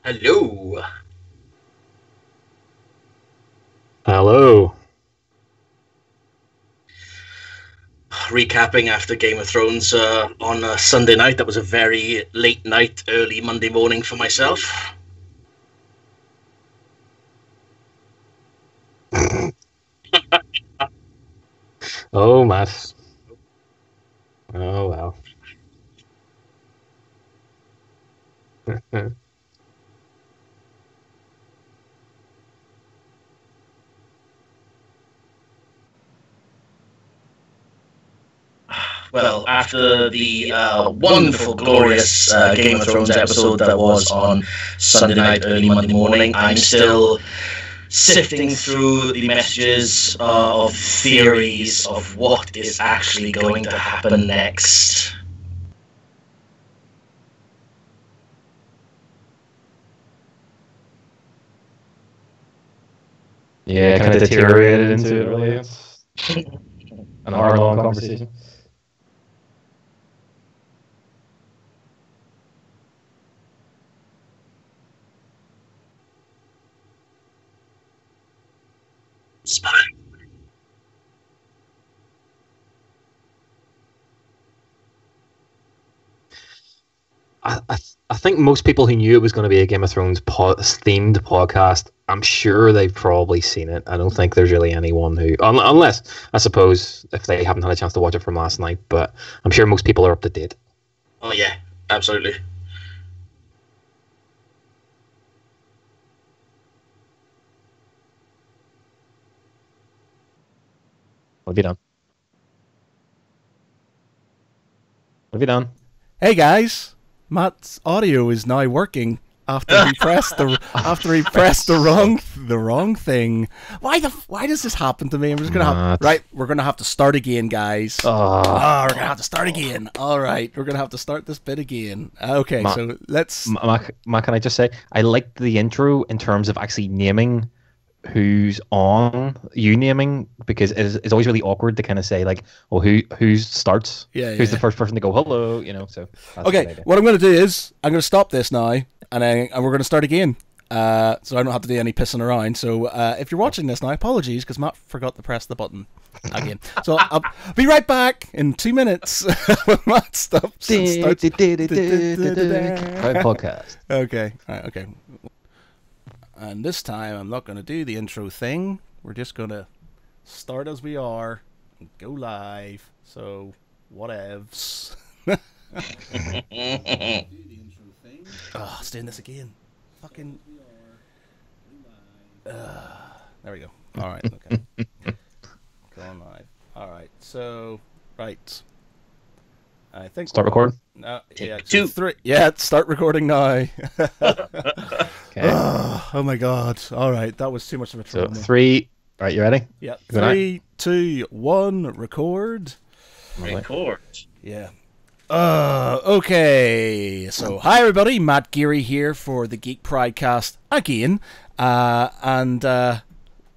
Hello. Hello. Recapping after Game of Thrones on a Sunday night. That was a very late night, early Monday morning for myself. Oh, Matt. Oh, well. Well, after the wonderful, glorious Game of Thrones episode that was on Sunday night, early Monday morning, I'm still sifting through the messages of theories of what is actually going to happen next. Yeah, kind of deteriorated into it, really. It's an hour-long conversation. I think most people who knew it was going to be a Game of Thrones themed podcast, I'm sure they've probably seen it. I don't think there's really anyone who, unless, I suppose, if they haven't had a chance to watch it from last night, but I'm sure most people are up to date. Oh, yeah, absolutely. What have you done? What have you done? Hey guys, Matt's audio is now working after he pressed the wrong thing. Why does this happen to me? I'm just gonna we're gonna have to start again, guys. We're gonna have to start again. All right, we're gonna have to start this bit again. Okay, so let's. Matt, can I just say I liked the intro in terms of actually naming who's on, you naming, because it's always really awkward to kind of say like, well, who starts, who's the first person to go hello, so okay, what I'm going to do is I'm going to stop this now and we're going to start again, so I don't have to do any pissing around. So if you're watching this now, apologies because Matt forgot to press the button again. So I'll be right back in 2 minutes when Matt stops and starts. Podcast. Okay, all right, okay. And this time, I'm not going to do the intro thing. We're just going to start as we are and go live. So, whatevs. Oh, let's do this again. Fucking. There we go. All right, okay. Go on live. All right, so, right. I think start recording. Yeah, 2, 3. Yeah, start recording now. Okay. Oh my god! All right, that was too much of a trouble. So 3. All right, you ready? Yeah. 3, 2, 1. Record. Record. Yeah. Okay. So hi everybody, Matt Geary here for the Geek Pridecast again, and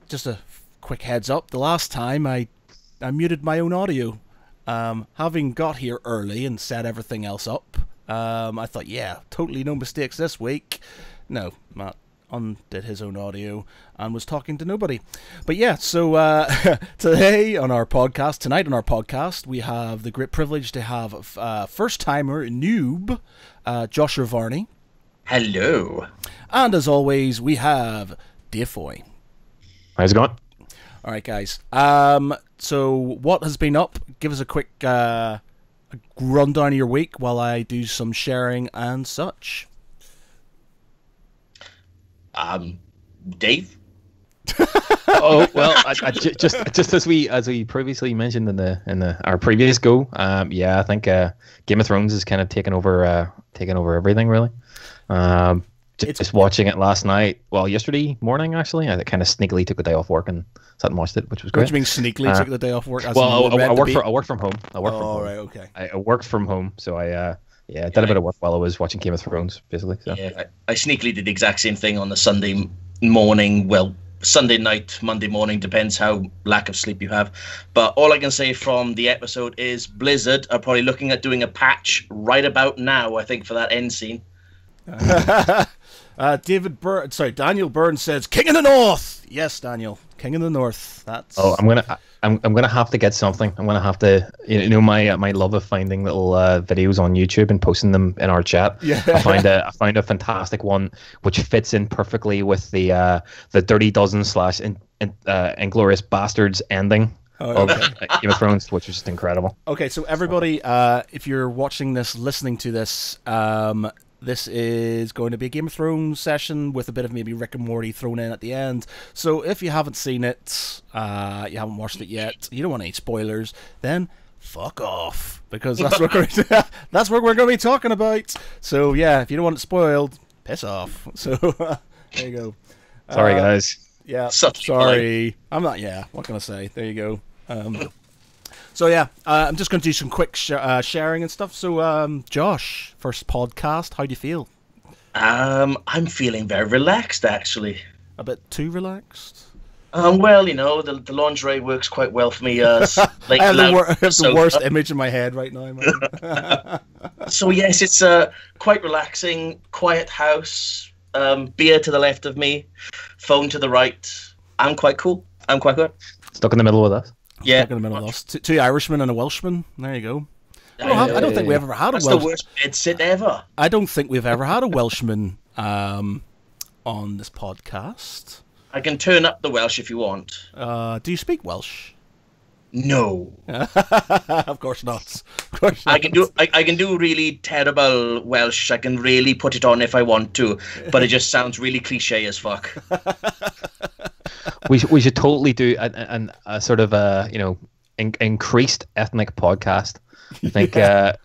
just a quick heads up. The last time I muted my own audio. Having got here early and set everything else up, I thought, yeah, totally no mistakes this week. No, Matt undid his own audio and was talking to nobody. But yeah, so tonight on our podcast, we have the great privilege to have first-timer noob, Joshua Varney. Hello. And as always, we have Dave Foy. How's it going? All right, guys. So what has been up? Give us a quick rundown of your week while I do some sharing and such. Dave. Oh well, just as we previously mentioned in our previous go, I think Game of Thrones is kind of taking over everything really. Just watching it last night. Well, yesterday morning actually, I kind of sneakily took the day off work and sat and watched it, which was great. What do you mean sneakily took the day off work? I worked from home. Right, okay. I worked from home, so I did a bit of work while I was watching Game of Thrones, basically. So. Yeah, I sneakily did the exact same thing on the Sunday morning. Well, Sunday night, Monday morning, depends how lack of sleep you have. But all I can say from the episode is Blizzard are probably looking at doing a patch right about now, I think, for that end scene. Daniel Byrne says, "King of the North." Yes, Daniel, King of the North. That's. Oh, I'm gonna have to get something. I'm gonna have to, my love of finding little videos on YouTube and posting them in our chat. Yeah. I find a fantastic one which fits in perfectly with the Dirty Dozen / Inglorious Bastards ending of Game of Thrones, which is just incredible. Okay, so everybody, if you're watching this, listening to this, this is going to be a Game of Thrones session with a bit of maybe Rick and Morty thrown in at the end. So if you haven't seen it, you haven't watched it yet, you don't want any spoilers, then fuck off, because that's what that's what we're going to be talking about. So yeah, if you don't want it spoiled, piss off. So there you go. Sorry, guys. Yeah, sorry. I'm not. Yeah, what can I say? There you go. So yeah, I'm just going to do some quick sharing and stuff. So Josh, first podcast, how do you feel? I'm feeling very relaxed, actually. A bit too relaxed? Well, the lingerie works quite well for me. I have the worst image in my head right now, man. So yes, it's quite relaxing, quiet house, beer to the left of me, phone to the right. I'm quite cool. I'm quite good. Stuck in the middle with us. Yeah, stuck in the middle of us. Two Irishmen and a Welshman. There you go. I don't think we've ever had a Welshman. That's the worst bed sit ever. I don't think we've ever had a Welshman on this podcast. I can turn up the Welsh if you want. Do you speak Welsh? No. Of course not. Of course not. I can do really terrible Welsh. I can really put it on if I want to, but it just sounds really cliche as fuck. We should totally do a sort of increased ethnic podcast. I think the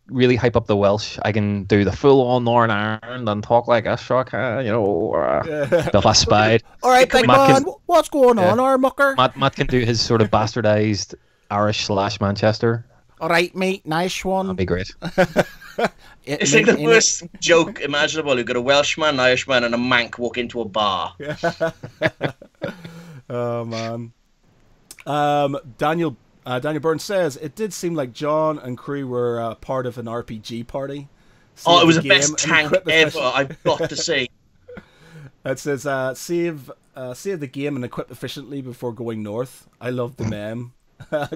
really hype up the Welsh. I can do the full on Northern Ireland and talk like a shock, Belfast Spide. All right, big man, what's going on, our mucker? Matt can do his sort of bastardized Irish / Manchester. All right, mate, nice one. That'd be great. It's like the worst joke imaginable. You've got a Welshman, an Irishman, and a Manc walk into a bar. Oh man. Daniel Byrne says it did seem like John and crew were part of an RPG party. It was the best tank ever, I've got to say. It says save the game and equip efficiently before going north. I love the meme.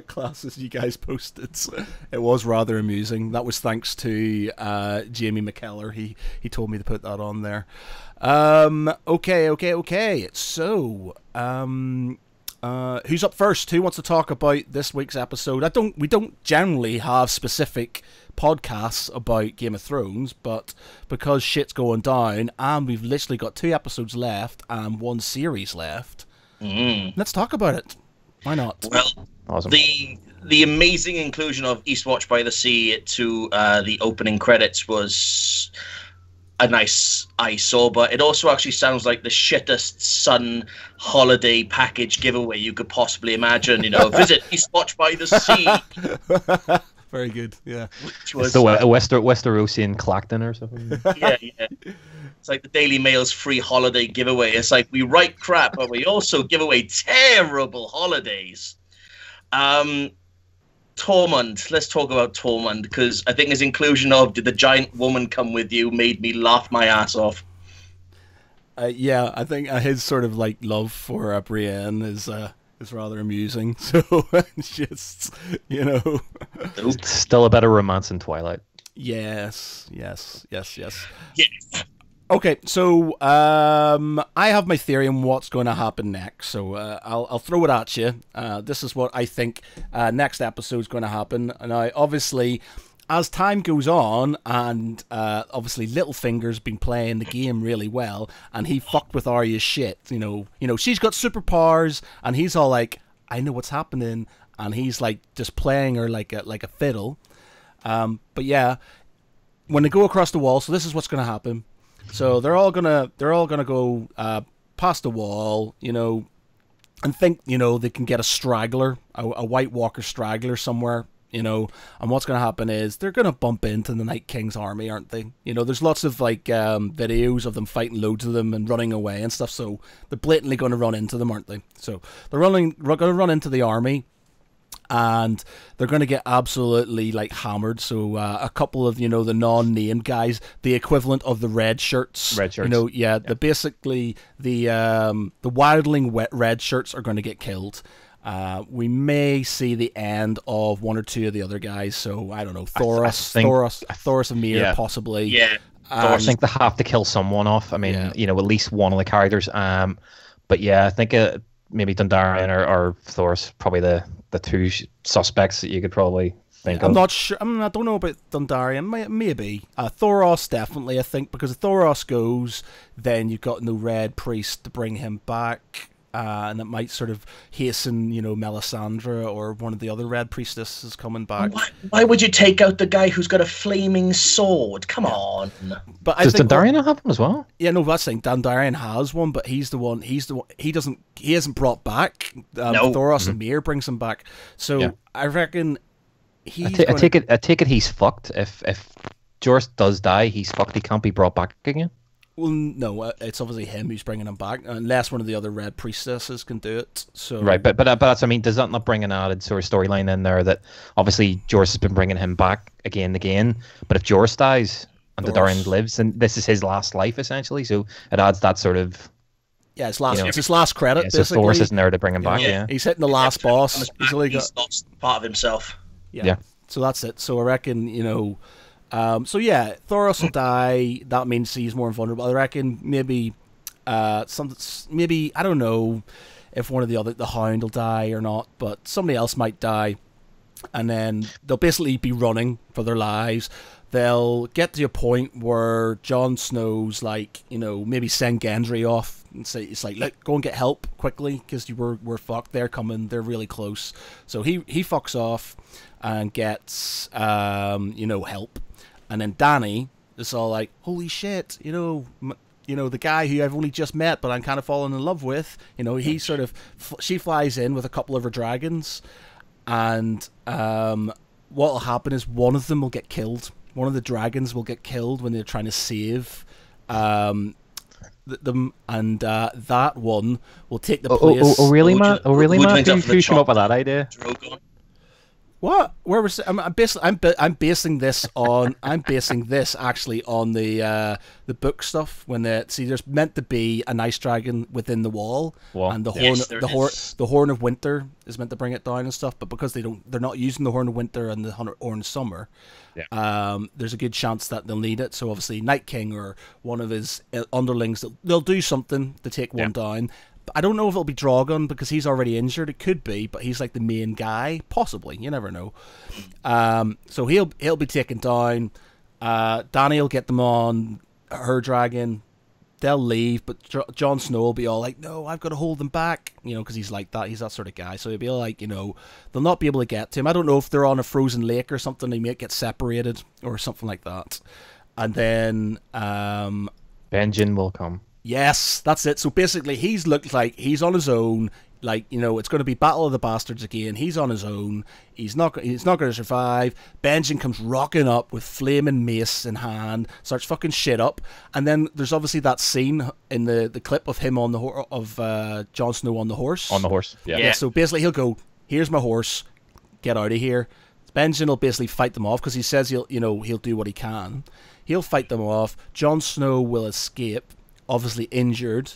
Classes you guys posted. It was rather amusing. That was thanks to Jamie McKellar. He told me to put that on there. Okay. So who's up first? Who wants to talk about this week's episode? We don't generally have specific podcasts about Game of Thrones, but because shit's going down and we've literally got 2 episodes left and 1 series left, let's talk about it. Why not? Well, awesome. The amazing inclusion of Eastwatch by the Sea to the opening credits was a nice eyesore, but it also actually sounds like the shittest Sun holiday package giveaway you could possibly imagine. Visit Eastwatch by the Sea. Very good, yeah. Which was the Westerosian Clacton or something. Yeah. It's like the Daily Mail's free holiday giveaway. It's like we write crap, but we also give away terrible holidays. Tormund. Let's talk about Tormund, because I think his inclusion of "Did the giant woman come with you?" made me laugh my ass off. Yeah, I think his sort of like love for Brienne is rather amusing. So just still a better romance in Twilight. Yes. Yes. Okay, so I have my theory on what's going to happen next. So I'll throw it at you. This is what I think next episode is going to happen. Now, obviously, as time goes on, and obviously Littlefinger's been playing the game really well, and he fucked with Arya's shit. She's got superpowers, and he's all like, "I know what's happening," and he's like just playing her like a fiddle. But yeah, when they go across the wall, so this is what's going to happen. So they're all gonna go past the wall, and think they can get a straggler, a White Walker straggler somewhere, and what's gonna happen is they're gonna bump into the Night King's army, aren't they? There's lots of like videos of them fighting loads of them and running away and stuff. So they're blatantly gonna run into them, aren't they? So they're gonna run into the army. and they're going to get absolutely like hammered. So a couple of the non-named guys, the equivalent of the red shirts, basically the wildling red shirts are going to get killed. We may see the end of one or two of the other guys. So I don't know, Thoros and Mir possibly. Yeah, I think they have to kill someone off. I mean, at least one of the characters. But yeah, I think maybe Dundarian or Thoros, probably the two suspects that you could probably think of. I'm not sure. I don't know about Dundarian. Maybe Thoros, definitely. I think because if Thoros goes, then you've got no Red Priest to bring him back, and it might sort of hasten, Melisandre or one of the other Red Priestesses coming back. Why would you take out the guy who's got a flaming sword? Come on. But does Dundarian have one as well? Yeah, no, that's the thing. Dundarian has one, but he's the one. He hasn't brought back. Thoros and Mir brings him back. So I reckon I take it he's fucked. If Jorah does die, he's fucked. He can't be brought back again. Well, no, it's obviously him who's bringing him back, unless one of the other Red Priestesses can do it. So right, but that's, I mean, does that not bring an added sort of storyline in there that obviously Jorah has been bringing him back again and again, but if Jorah dies and Dundarian lives, and this is his last life essentially, so it adds that sort of it's his last credit. Yeah, so Thoros isn't there to bring him back. Yeah, he's hitting the last boss. He's lost part of himself. Yeah, so that's it. So I reckon Thoros will die. That means he's more invulnerable. I reckon maybe I don't know if one of the Hound will die or not, but somebody else might die, and then they'll basically be running for their lives. They'll get to a point where Jon Snow's like, maybe send Gendry off and say, it's like, look, go and get help quickly because we're fucked. They're coming. They're really close. So he fucks off and gets help. And then Dany is all like, holy shit, the guy who I've only just met, but I'm kind of falling in love with. He sort of she flies in with a couple of her dragons, and what will happen is one of them will get killed. One of the dragons will get killed when they're trying to save them, and that one will take the place. Oh, really, Matt? Who came up with that idea? What? Where was I'm basing this actually on the book stuff. When there's meant to be an ice dragon within the wall, and the horn of winter is meant to bring it down and stuff. But because they're not using the horn of winter and the horn of summer, there's a good chance that they'll need it. So obviously, Night King or one of his underlings, they'll do something to take one down. I don't know if it'll be Drogon because he's already injured. It could be, but he's like the main guy. Possibly, you never know. So he'll be taken down. Dany will get them on her dragon. They'll leave, but Jon Snow will be all like, "No, I've got to hold them back," because he's like that. He's that sort of guy. So he'll be like, they'll not be able to get to him. I don't know if they're on a frozen lake or something. They might get separated or something like that. And then Benjen will come. Yes, that's it. So basically, he's looked like he's on his own. Like, it's going to be Battle of the Bastards again. He's on his own. He's not going to survive. Benjen comes rocking up with flaming mace in hand, starts fucking shit up, and then there's obviously that scene in the clip of him on the Jon Snow on the horse. On the horse, yeah. So basically, he'll go, "Here's my horse. Get out of here." Benjen will basically fight them off because he says he'll do what he can. He'll fight them off. Jon Snow will escape, obviously injured,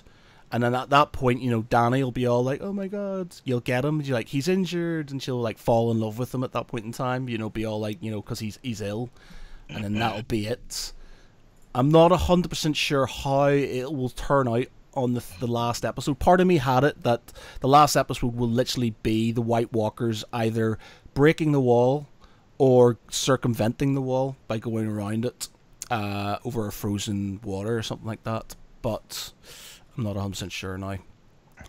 and then at that point, Dany will be all like, "Oh my god," you'll get him. You're like, "He's injured," and she'll like fall in love with him at that point in time. Be all like, because he's ill, and then that'll be it. I'm not 100% sure how it will turn out on the last episode. Part of me had it that the last episode will literally be the White Walkers either breaking the wall or circumventing the wall by going around it over a frozen water or something like that. But I'm not 100% sure now.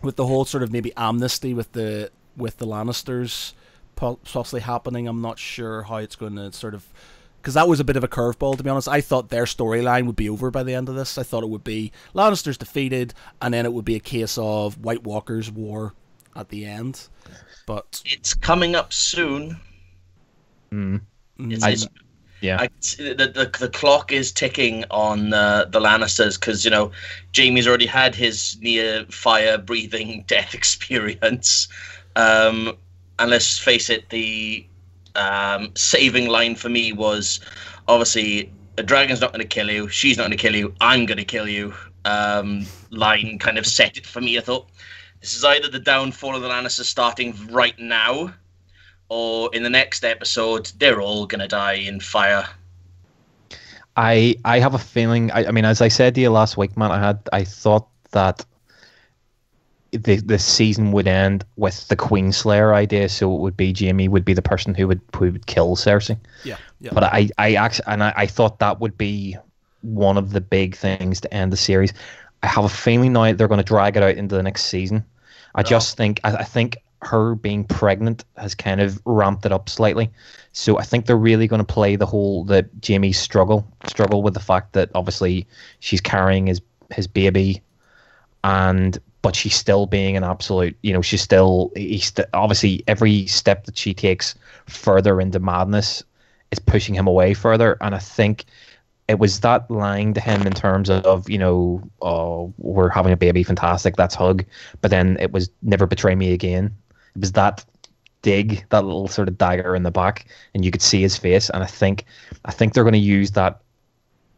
With the whole sort of maybe amnesty with the Lannisters possibly happening, I'm not sure how it's going to sort of... Because that was a bit of a curveball, to be honest. I thought their storyline would be over by the end of this. I thought it would be Lannisters defeated, and then it would be a case of White Walkers war at the end. But it's coming up soon. Yeah, the clock is ticking on the Lannisters because Jaime's already had his near fire breathing death experience, and and let's face it, the saving line for me was obviously a dragon's not going to kill you, she's not going to kill you, I'm going to kill you. Line kind of set it for me. I thought this is either the downfall of the Lannisters starting right now, or in the next episode they're all going to die in fire. I have a feeling. I mean, as I said to you last week, man, I thought that the season would end with the Queenslayer idea, so it would be Jaime would be the person who would kill Cersei. Yeah. But I thought that would be one of the big things to end the series. I have a feeling now they're going to drag it out into the next season. I think her being pregnant has kind of ramped it up slightly. So I think they're really going to play the Jaime's struggle with the fact that obviously she's carrying his baby, but she's still being an absolute, obviously every step that she takes further into madness is pushing him away further. And I think it was that lying to him in terms of, oh, we're having a baby, fantastic, let's hug. But then it was never betray me again. It was that dig, that little sort of dagger in the back, and you could see his face. And I think they're going to use that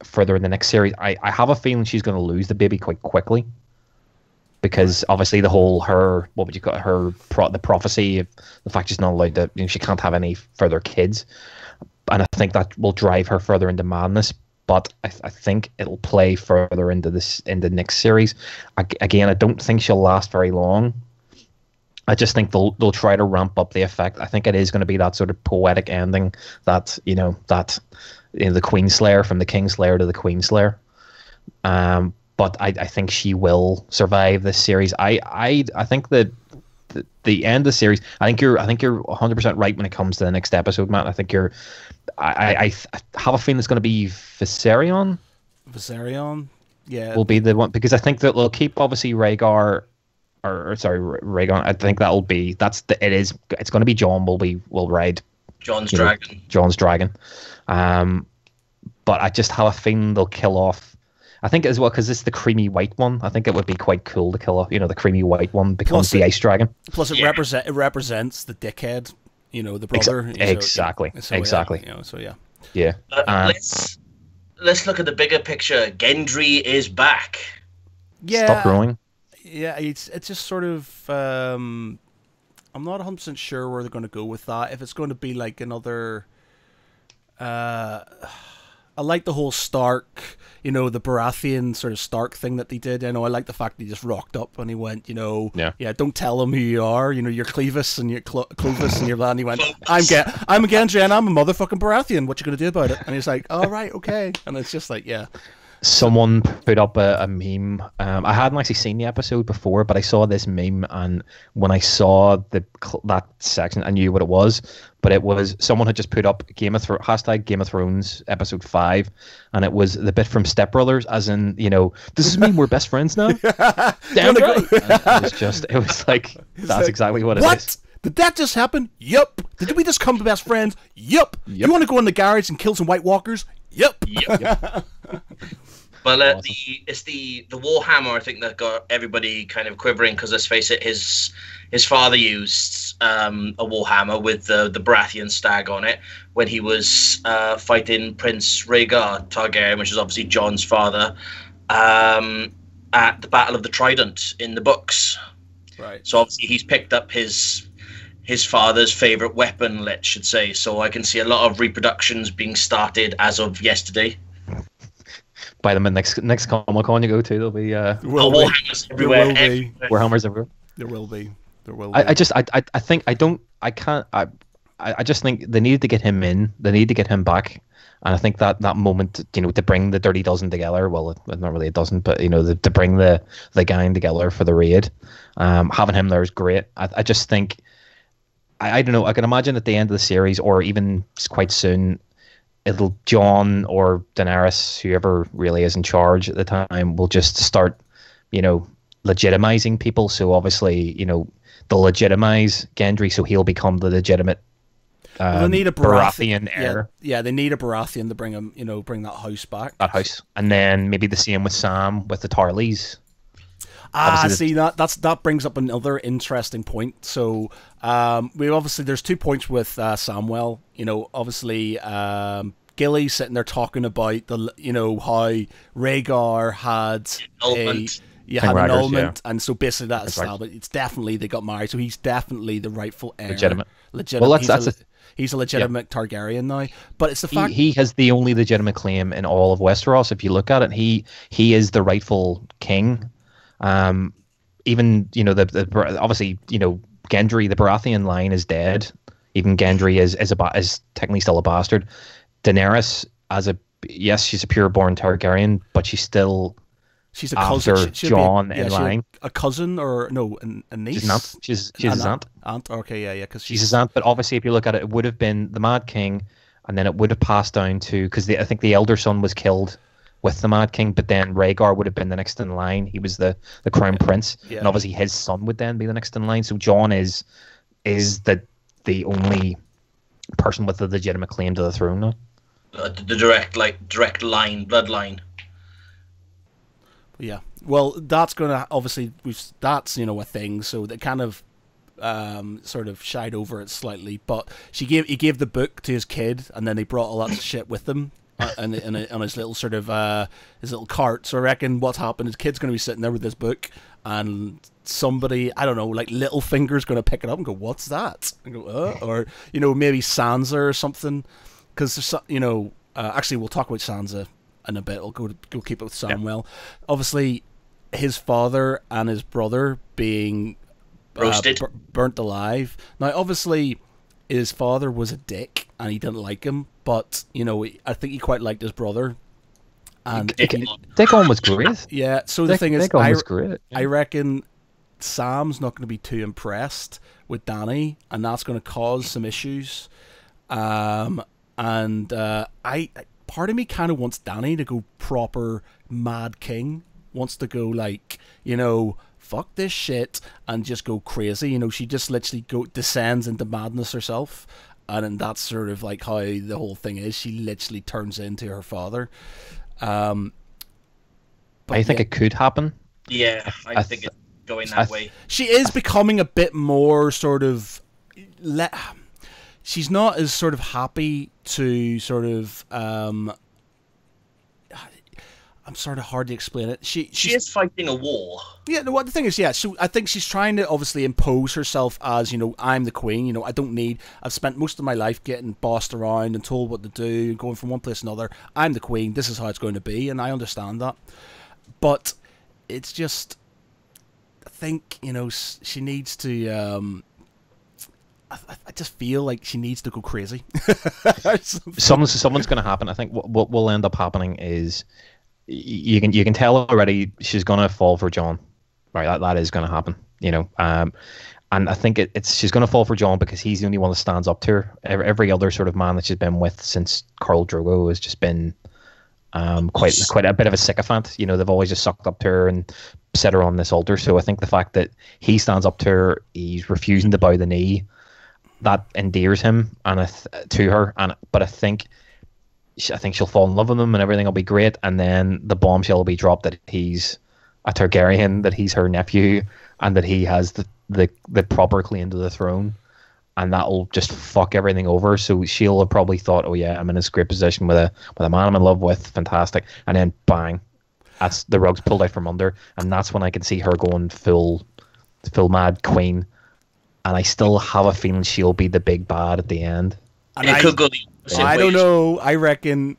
further in the next series. I have a feeling she's going to lose the baby quite quickly, because obviously the whole the prophecy of the fact she's not allowed to, she can't have any further kids, and I think that will drive her further into madness. But I think it'll play further into the next series. Again, I don't think she'll last very long. I just think they'll try to ramp up the effect. I think it is going to be that sort of poetic ending that the Queenslayer, from the Kingslayer to the Queenslayer. But I think she will survive this series. I think that the end of the series, I think you're 100% right when it comes to the next episode, Matt. I think I have a feeling it's going to be Viserion. Yeah, will be the one, because I think that they'll keep obviously Rhaegar. Rhaegon. I think it's going to be Jon will ride Jon's dragon. Jon's dragon. But I just have a feeling they'll kill off. I think as well, because it's the creamy white one. I think it would be quite cool to kill off. The creamy white one becomes the ice dragon. Plus, it represents the dickhead. The brother. Exactly. Yeah. Let's look at the bigger picture. Gendry is back. Yeah. Stop growing. Yeah, it's just sort of. I'm not 100% sure where they're going to go with that. If it's going to be like another. I like the whole Stark, the Baratheon sort of Stark thing that they did. I like the fact that he just rocked up and he went, don't tell him who you are. You're Clevis and you're Clovis and you're blah. And he went, I'm Gendry and I'm a motherfucking Baratheon. What you going to do about it? And he's like, all right, okay. And it's just like, yeah. Someone put up a meme. I hadn't actually seen the episode before, but I saw this meme, and when I saw that section, I knew what it was. But it was, someone had just put up hashtag Game of Thrones episode 5, and it was the bit from Step Brothers, as in, does this mean we're best friends now? Damn right. It was like, that's exactly what it is. Did that just happen? Yup. Did we just come to best friends? Yup. You want to go in the garage and kill some White Walkers? Yup. Well, awesome. it's the Warhammer, I think, that got everybody kind of quivering, because let's face it, his father used a Warhammer with the Baratheon stag on it when he was fighting Prince Rhaegar Targaryen, which is obviously Jon's father, at the Battle of the Trident in the books. Right. So obviously he's picked up his father's favorite weapon, let's should say. So I can see a lot of reproductions being started as of yesterday. By the next Comic-Con you go to, there'll be Warhammers everywhere. Warhammers everywhere. There will be. I just think they needed to get him in. They need to get him back. And I think that moment, to bring the Dirty Dozen together, well, not really a dozen, but, to bring the gang together for the raid, having him there is great. I just think, I don't know, I can imagine at the end of the series, or even quite soon, Jon or Daenerys, whoever really is in charge at the time, will just start, legitimizing people. So obviously, they'll legitimize Gendry, so he'll become the legitimate they need a Baratheon heir. Yeah, they need a Baratheon to bring him, bring that house back. And then maybe the same with Sam with the Tarleys. Obviously see that brings up another interesting point. So, we obviously there's 2 points with Samwell. You know, obviously, Gilly sitting there talking about how Rhaegar had Annulment. an Riders, annulment, and so basically that established it's definitely they got married. So he's definitely the rightful heir. Legitimate. Well, that's he's a legitimate Targaryen now. But it's the fact he has the only legitimate claim in all of Westeros. If you look at it, he is the rightful king. Even the obviously Gendry, the Baratheon line is dead. Even Gendry is technically still a bastard. Daenerys, she's a pure-born Targaryen, but she's still a cousin. after Jon in she's line. A cousin or no, a niece. She's an aunt. She's his aunt. Aunt. Okay, yeah. Because She's his aunt. But obviously, if you look at it, it would have been the Mad King, and then it would have passed down to because I think the elder son was killed with the Mad King, but then Rhaegar would have been the next in line. He was the crown prince, and obviously his son would then be the next in line. So Jon is the only person with the legitimate claim to the throne now. The direct line, bloodline. Yeah. Well, that's gonna obviously that's a thing. So that kind of sort of shied over it slightly. But he gave the book to his kid, and then they brought all that shit with them. On his little sort of his little cart. So I reckon what's happened, his kid's going to be sitting there with this book, and somebody, I don't know, like Littlefinger's going to pick it up and go, "What's that?" And go, or maybe Sansa or something, because there's actually we'll talk about Sansa in a bit. I'll go keep it with Samwell. Yeah. Obviously, his father and his brother being roasted, burnt alive. Now, obviously, his father was a dick and he didn't like him. But, I think he quite liked his brother. And Dickon was great. Yeah, so the thing is, Dickon was great. Yeah. I reckon Sam's not going to be too impressed with Dany, and that's going to cause some issues. Part of me kind of wants Dany to go proper Mad King, wants to go fuck this shit, and just go crazy. She just literally descends into madness herself. And then that's sort of like how the whole thing is. She literally turns into her father. I think it could happen. Yeah, I think it's going that way. She is becoming a bit more sort of... she's not as sort of happy to sort of... I'm sort of hard to explain it. She is fighting a war. Yeah, the thing is, so I think she's trying to obviously impose herself as, I'm the queen, I've spent most of my life getting bossed around and told what to do, going from one place to another. I'm the queen, this is how it's going to be, and I understand that. But it's just, I think, she needs to, I just feel like she needs to go crazy. Someone's going to happen. I think what will end up happening is, you can tell already she's gonna fall for Jon, right? That is gonna happen, and I think she's gonna fall for Jon because he's the only one that stands up to her. Every other sort of man that she's been with since Khal Drogo has just been quite a bit of a sycophant. They've always just sucked up to her and set her on this altar. So I think the fact that he stands up to her, he's refusing to bow the knee, that endears him to her. But I think she'll fall in love with him and everything will be great, and then the bombshell will be dropped that he's a Targaryen, that he's her nephew, and that he has the proper claim to the throne, and that'll just fuck everything over. So she'll have probably thought, oh yeah, I'm in this great position with a man I'm in love with, fantastic, and then bang, that's the rug's pulled out from under, and that's when I can see her going full Mad Queen, and I still have a feeling she'll be the big bad at the end. And it could go I don't know. I think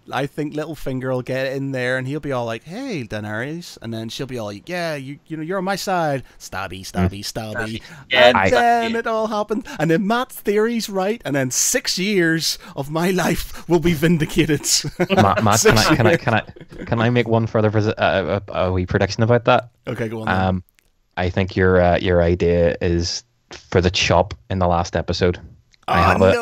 Littlefinger will get in there and he'll be all like, "Hey, Daenerys," and then she'll be all like, "Yeah, you're on my side." Stabby. Yeah, and then it all happened, and then Matt's theory's right, and then 6 years of my life will be vindicated. Matt, can I make one further a wee prediction about that? Okay, go on. I think your idea is for the chop in the last episode. I have a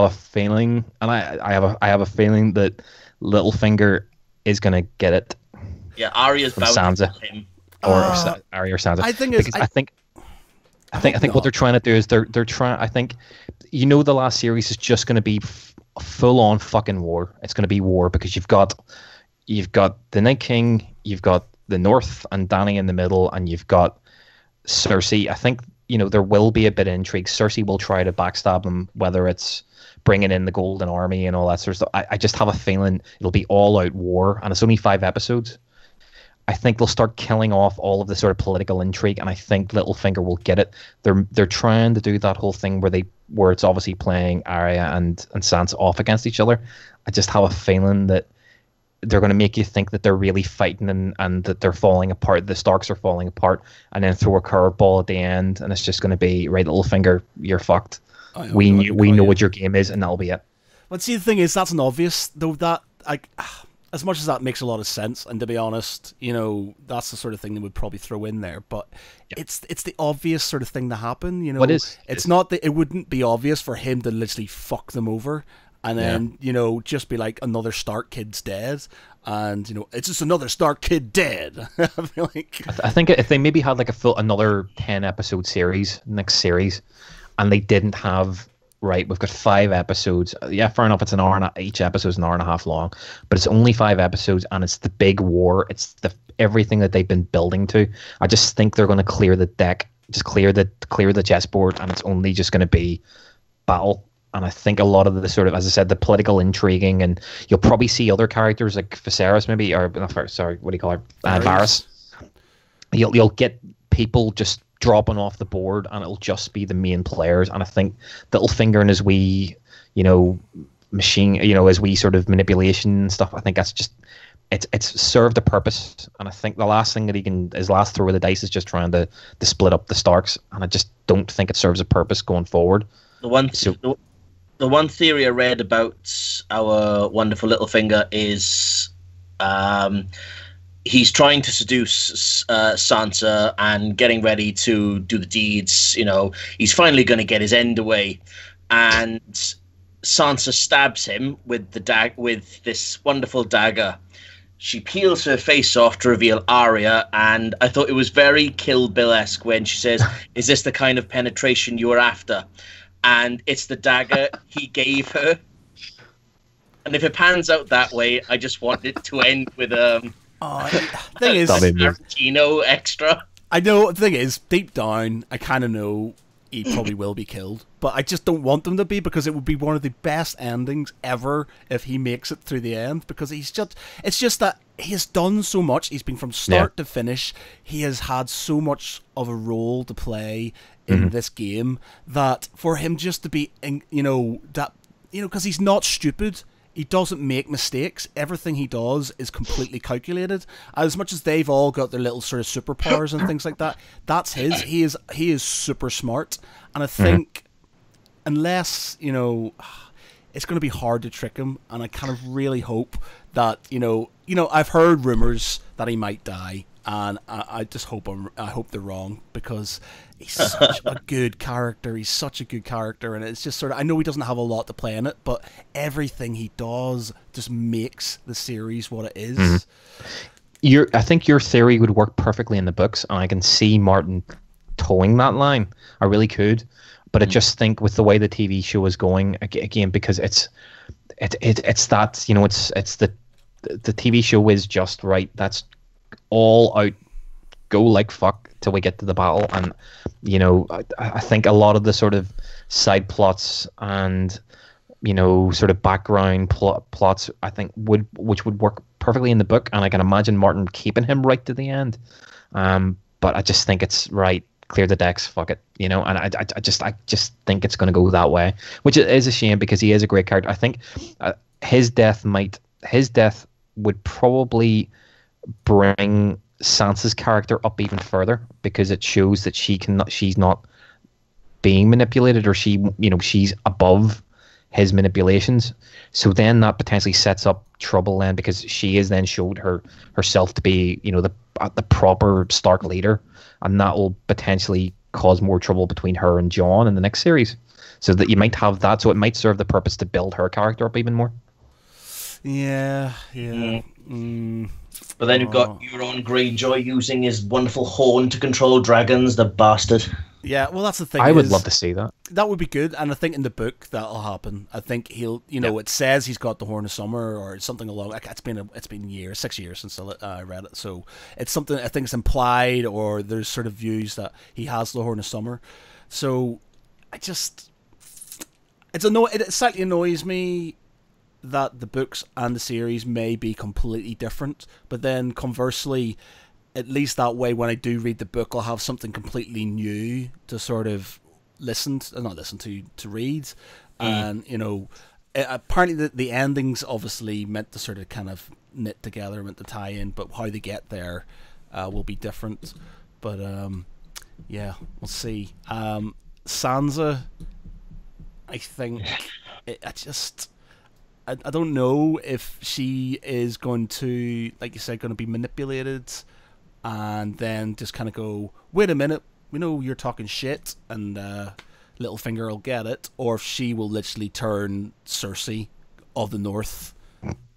feeling, and I have a feeling that Littlefinger is gonna get it. Yeah, Arya's from Sansa, Arya or Sansa. I think what they're trying to do is they're trying. I think the last series is just gonna be full on fucking war. It's gonna be war because you've got the Night King, you've got the North and Dany in the middle, and you've got Cersei. I think, there will be a bit of intrigue. Cersei will try to backstab them, whether it's bringing in the Golden Army and all that sort of stuff. I just have a feeling it'll be all out war, and it's only 5 episodes. I think they'll start killing off all of the sort of political intrigue, and I think Littlefinger will get it. They're trying to do that whole thing where it's obviously playing Arya and Sansa off against each other. I just have a feeling that they're going to make you think that they're really fighting and that they're falling apart. The Starks are falling apart, and then throw a curveball at the end, and it's just going to be, right, Littlefinger, you're fucked. We know what your game is, and that'll be it. But see, the thing is, that's an obvious, though, that as much as that makes a lot of sense, and to be honest, that's the sort of thing they would probably throw in there. But it's the obvious sort of thing to happen. What is? It's not that it wouldn't be obvious for him to literally fuck them over, and then just be like, another Stark kid's dead, and it's just another Stark kid dead. I feel like I think if they maybe had like another 10-episode series, next series, and they didn't have. Right, we've got 5 episodes. Yeah, fair enough. It's an hour, each episode's an hour and a half long, but it's only 5 episodes, and it's the big war. It's everything that they've been building to. I just think they're going to clear the deck, just clear the chessboard, and it's only just going to be battle. And I think a lot of the sort of, as I said, the political intriguing, and you'll probably see other characters like Viserys, maybe, or sorry, what do you call her? Varys. You'll get people just dropping off the board, and it'll just be the main players. And I think Littlefinger and his wee, machine, his wee sort of manipulation and stuff, I think that's just it's served a purpose. And I think the last thing that his last throw of the dice is just trying to split up the Starks, and I just don't think it serves a purpose going forward. The one theory I read about our wonderful Littlefinger is he's trying to seduce Sansa and getting ready to do the deeds. He's finally going to get his end away, and Sansa stabs him with with this wonderful dagger. She peels her face off to reveal Arya, and I thought it was very Kill Bill-esque when she says, "Is this the kind of penetration you were after?" And it's the dagger he gave her. And if it pans out that way, I just want it to end with thing is, Tarantino extra. I know, the thing is, deep down, I kind of know he probably will be killed, but I just don't want them to be, because it would be one of the best endings ever if he makes it through the end, because it's just that he has done so much. He's been from start to finish. He has had so much of a role to play in this game, that for him just to be, because he's not stupid. He doesn't make mistakes. Everything he does is completely calculated. As much as they've all got their little sort of superpowers and things like that, that's his. He is super smart. And I think unless, it's going to be hard to trick him, and I kind of really hope that, I've heard rumors that he might die, and I just hope I hope they're wrong, because he's such a good character. He's such a good character, and it's just sort of, I know he doesn't have a lot to play in it, but everything he does just makes the series what it is. I think your theory would work perfectly in the books, and I can see Martin towing that line. I really could, but I just think with the way the TV show is going, again, because it's that, it's the TV show is just right. That's all out, go like fuck till we get to the battle. And I think a lot of the sort of side plots and sort of background plots, I think which would work perfectly in the book, and I can imagine Martin keeping him right to the end. But I just think it's right, clear the decks, fuck it, and I just think it's going to go that way, which is a shame, because he is a great character. I think his death would probably bring Sansa's character up even further, because it shows that she's not being manipulated, or she's above his manipulations. So then that potentially sets up trouble then, because she is then showed herself to be the proper Stark leader, and that will potentially cause more trouble between her and Jon in the next series. So that you might have that, so it might serve the purpose to build her character up even more. Yeah. But then you've got Euron Greyjoy using his wonderful horn to control dragons, the bastard. Yeah, well, that's the thing. I would love to see that. That would be good, and I think in the book that'll happen. I think he'll, it says he's got the Horn of Summer or something along. Like, it's been years, 6 years since I read it, so it's something I think it's implied, or there's sort of views that he has the Horn of Summer. So it slightly annoys me that the books and the series may be completely different, but then conversely, at least that way, when I do read the book, I'll have something completely new to sort of to read. And, apparently the ending's obviously meant to sort of kind of knit together, meant to tie in, but how they get there will be different. But, yeah, we'll see. Sansa, I think, I don't know if she is going to, like you said, going to be manipulated and then just kind of go, wait a minute, we know you're talking shit, and Littlefinger will get it, or if she will literally turn Cersei of the North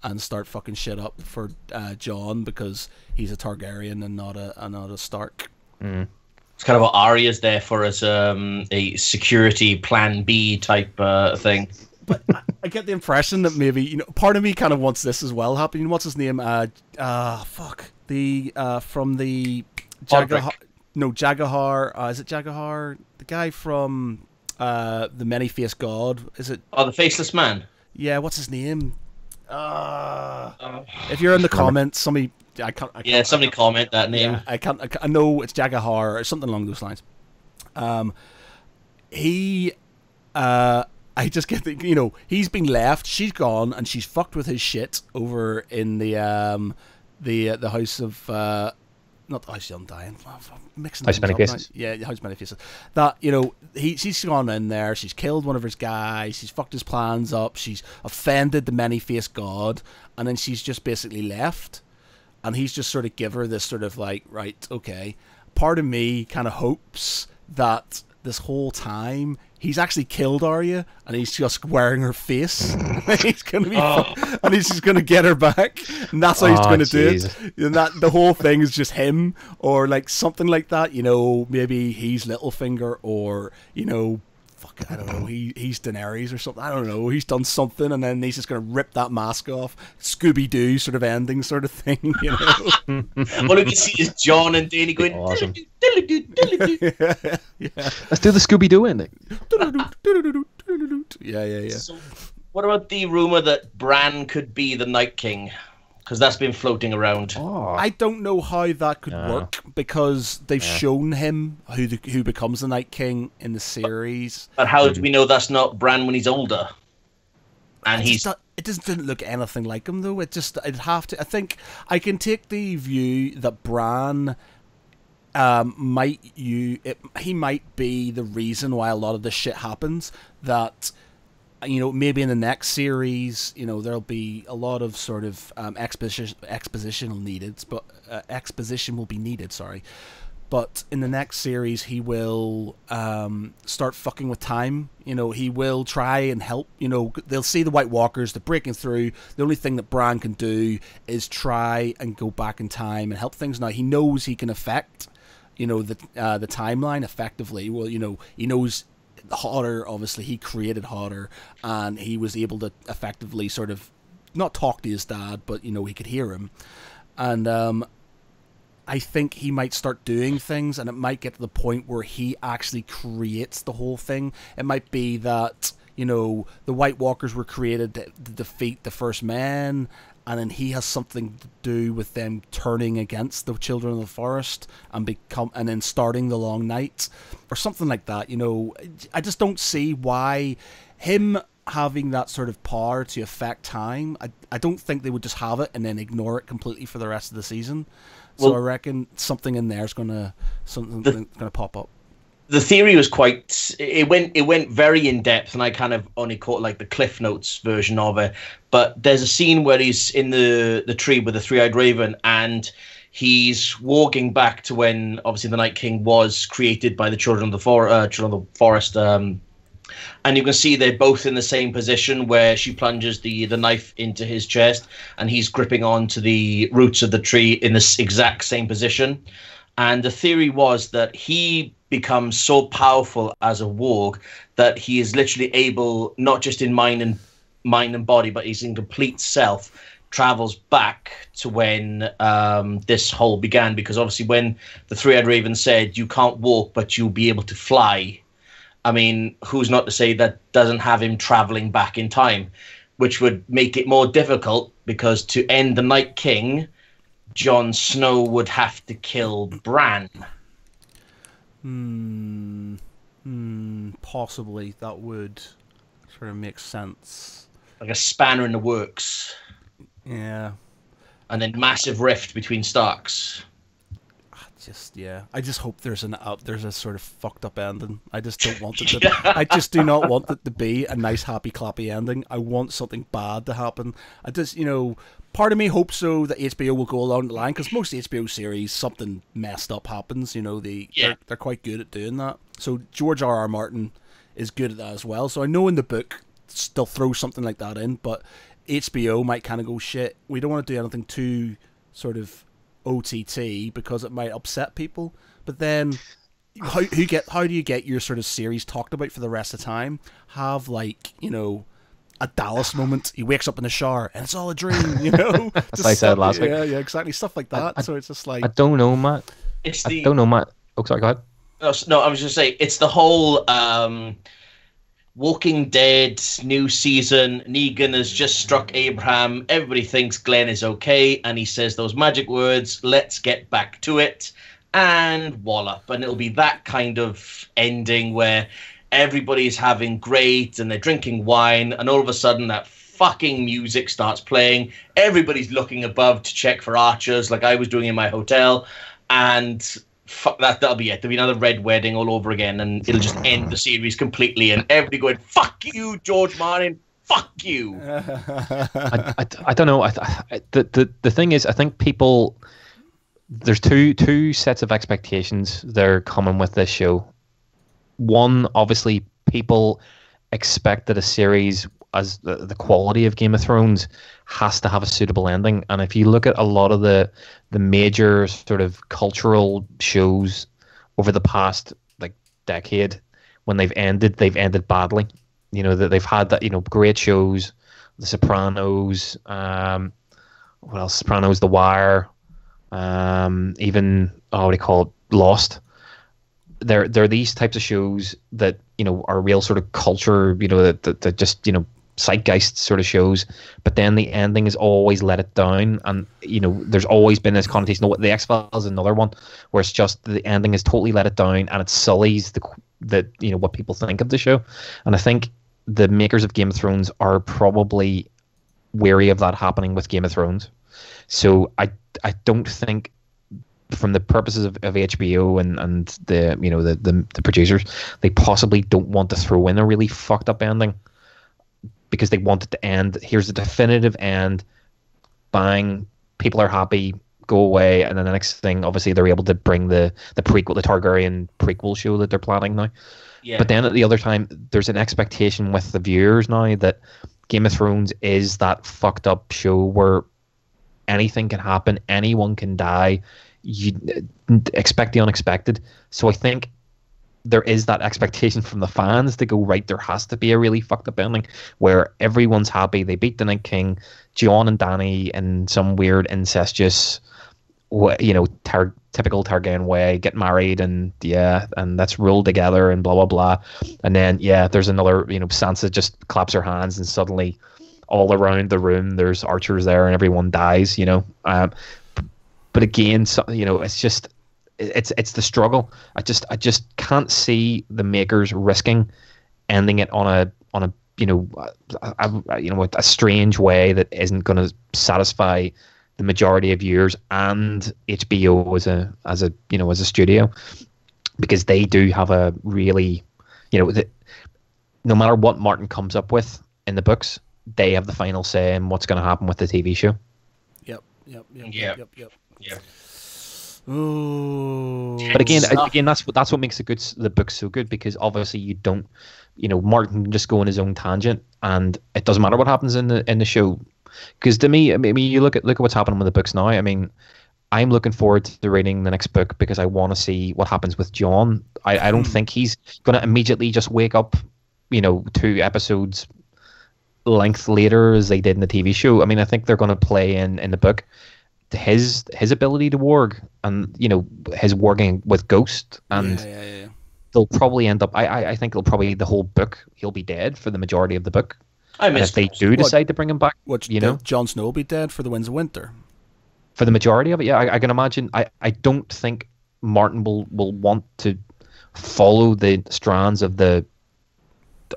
and start fucking shit up for Jon because he's a Targaryen and not a Stark. Mm. It's kind of what Arya's there for as a security plan B type thing. But I get the impression that maybe, part of me kind of wants this as well happening. What's his name? Fuck. The from the Jagahar. No, Jagahar. Is it Jagahar? The guy from the Many-Faced God. Is it? Oh, the Faceless Man. Yeah. What's his name? If you're in the comments, somebody. Somebody comment that name. Yeah, I know it's Jagahar or something along those lines. I just get the, he's been left, she's gone, and she's fucked with his shit over in the house of not the House of Undying, mixing House of Many Faces. Yeah, the House of Many Faces. That she's gone in there, she's killed one of his guys, she's fucked his plans up, she's offended the Many-Faced God, and then she's just basically left, and he's just sort of give her this sort of like, right, okay. Part of me kind of hopes that this whole time he's actually killed Arya and he's just wearing her face. He's gonna be and he's just gonna get her back, and that's how he's gonna do it. And that the whole thing is just him, or like something like that. Maybe he's Littlefinger, or I don't know. He's Daenerys or something. I don't know. He's done something, and then he's just gonna rip that mask off. Scooby Doo sort of ending, sort of thing. All we can see is Jon and Dany going. Awesome. Yeah. Let's do the Scooby Doo ending. Yeah. So, what about the rumor that Bran could be the Night King? Because that's been floating around. I don't know how that could work, because they've shown him who becomes the Night King in the series. But how do we know that's not Bran when he's older? And it didn't look anything like him, though. I'd have to. I think I can take the view that Bran he might be the reason why a lot of this shit happens. That maybe in the next series, there'll be a lot of sort of exposition will be needed. Sorry, but in the next series, he will start fucking with time. He will try and help. They'll see the White Walkers, they're breaking through. The only thing that Bran can do is try and go back in time and help things. Now he knows he can affect, the timeline effectively. Well, he knows. Hodder, obviously, he created Hodder, and he was able to effectively sort of not talk to his dad, but he could hear him. And I think he might start doing things, and it might get to the point where he actually creates the whole thing. It might be that the White Walkers were created to defeat the First Men, and then he has something to do with them turning against the Children of the Forest and then starting the Long Night, or something like that. I just don't see why him having that sort of power to affect time. I don't think they would just have it and then ignore it completely for the rest of the season. So I reckon something in there is gonna pop up. The theory was it went very in depth, and I kind of only caught like the Cliff Notes version of it. But there's a scene where he's in the tree with the three-eyed raven, and he's walking back to when obviously the Night King was created by the Children of the Forest, And you can see they're both in the same position where she plunges the knife into his chest and he's gripping onto the roots of the tree in this exact same position. And the theory was that he becomes so powerful as a warg that he is literally able, not just in mind and body, but he's in complete self, travels back to when this whole began. Because obviously when the Three-Eyed Raven said, you can't walk, but you'll be able to fly, I mean, who's not to say that doesn't have him traveling back in time, which would make it more difficult because to end the Night King, Jon Snow would have to kill Bran. Possibly that would sort of make sense. Like a spanner in the works. Yeah. And then massive rift between Starks. I just hope there's a sort of fucked up ending. I just don't want it to. I just do not want it to be a nice, happy, clappy ending. I want something bad to happen. I just, part of me hopes so that HBO will go along the line, because most HBO series, something messed up happens. They're quite good at doing that. So George R.R. Martin is good at that as well. So I know in the book they'll throw something like that in, but HBO might kind of go, shit, we don't want to do anything too sort of OTT because it might upset people. But then how do you get your sort of series talked about for the rest of the time? Have a Dallas moment. He wakes up in the shower and it's all a dream, As I said last week. Yeah, exactly. Stuff like that. So it's just like, I don't know, Matt. I don't know, Matt. Oh, sorry, go ahead. No, I was just saying it's the whole Walking Dead new season. Negan has just struck Abraham. Everybody thinks Glenn is okay, and he says those magic words, let's get back to it, and wallop. And it'll be that kind of ending where everybody's having great and they're drinking wine, and all of a sudden that fucking music starts playing. Everybody's looking above to check for archers like I was doing in my hotel, and fuck that, that'll be it. There'll be another Red Wedding all over again, and it'll just end the series completely, and everybody going, fuck you, George Martin, fuck you. I don't know. The thing is, I think people, there's two sets of expectations they're coming with this show. One, obviously, people expect that a series as the quality of Game of Thrones has to have a suitable ending. And if you look at a lot of the major sort of cultural shows over the past decade, when they've ended badly. That they've had that, great shows, The Sopranos, what else? Sopranos, The Wire, even what do you call it, Lost. They're these types of shows that are real sort of culture, that just zeitgeist sort of shows, but then the ending is always let it down, and there's always been this connotation. The X-Files is another one where it's just the ending is totally let it down, and it sullies the what people think of the show. And I think the makers of Game of Thrones are probably wary of that happening with Game of Thrones. So I don't think, from the purposes of HBO and the producers, they possibly don't want to throw in a really fucked up ending, because they want it to end. Here's the definitive end. Bang, people are happy, go away, and then the next thing, obviously, they're able to bring the prequel, the Targaryen prequel show that they're planning now. Yeah. But then at the other time, there's an expectation with the viewers now that Game of Thrones is that fucked up show where anything can happen, anyone can die. You expect the unexpected. So I think there is that expectation from the fans to go, right, there has to be a really fucked up ending where everyone's happy. They beat the Night King, Jon and Dany in some weird incestuous, typical Targaryen way, get married, and that's ruled together and blah blah blah. And then there's another, Sansa just claps her hands and suddenly all around the room there's archers there and everyone dies. But again, it's just. It's the struggle. I just can't see the makers risking ending it on a strange way that isn't going to satisfy the majority of viewers and HBO as a studio, because they do have a really, no matter what Martin comes up with in the books, they have the final say in what's going to happen with the TV show. Yep. Ooh. But again, that's what makes the book so good, because obviously you don't, Martin can just go on his own tangent, and it doesn't matter what happens in the show. Because to me, I mean, you look at what's happening with the books now. I mean, I'm looking forward to reading the next book because I want to see what happens with John. I don't think he's going to immediately just wake up, 2 episodes length later as they did in the TV show. I mean, I think they're going to play in the book his ability to warg, and his warging with Ghost, and they'll probably end up. I think it'll probably the whole book he'll be dead for the majority of the book. If they do decide to bring him back, Jon Snow will be dead for the Winds of Winter. For the majority of it, yeah, I can imagine. I don't think Martin will want to follow the strands of the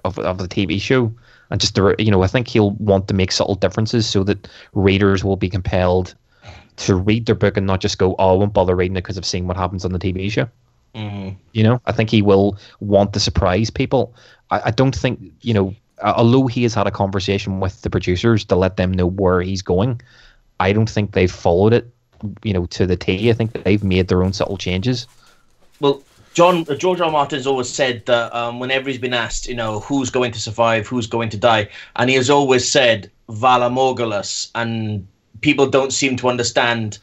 TV show, and just I think he'll want to make subtle differences so that readers will be compelled to read their book and not just go, oh, I won't bother reading it because I've seen what happens on the TV show. Mm-hmm. I think he will want to surprise people. I don't think although he has had a conversation with the producers to let them know where he's going, I don't think they've followed it, to the T. I think they've made their own subtle changes. Well, George R. R. Martin's always said that whenever he's been asked, who's going to survive, who's going to die, and he has always said Vala Morghulis, and people don't seem to understand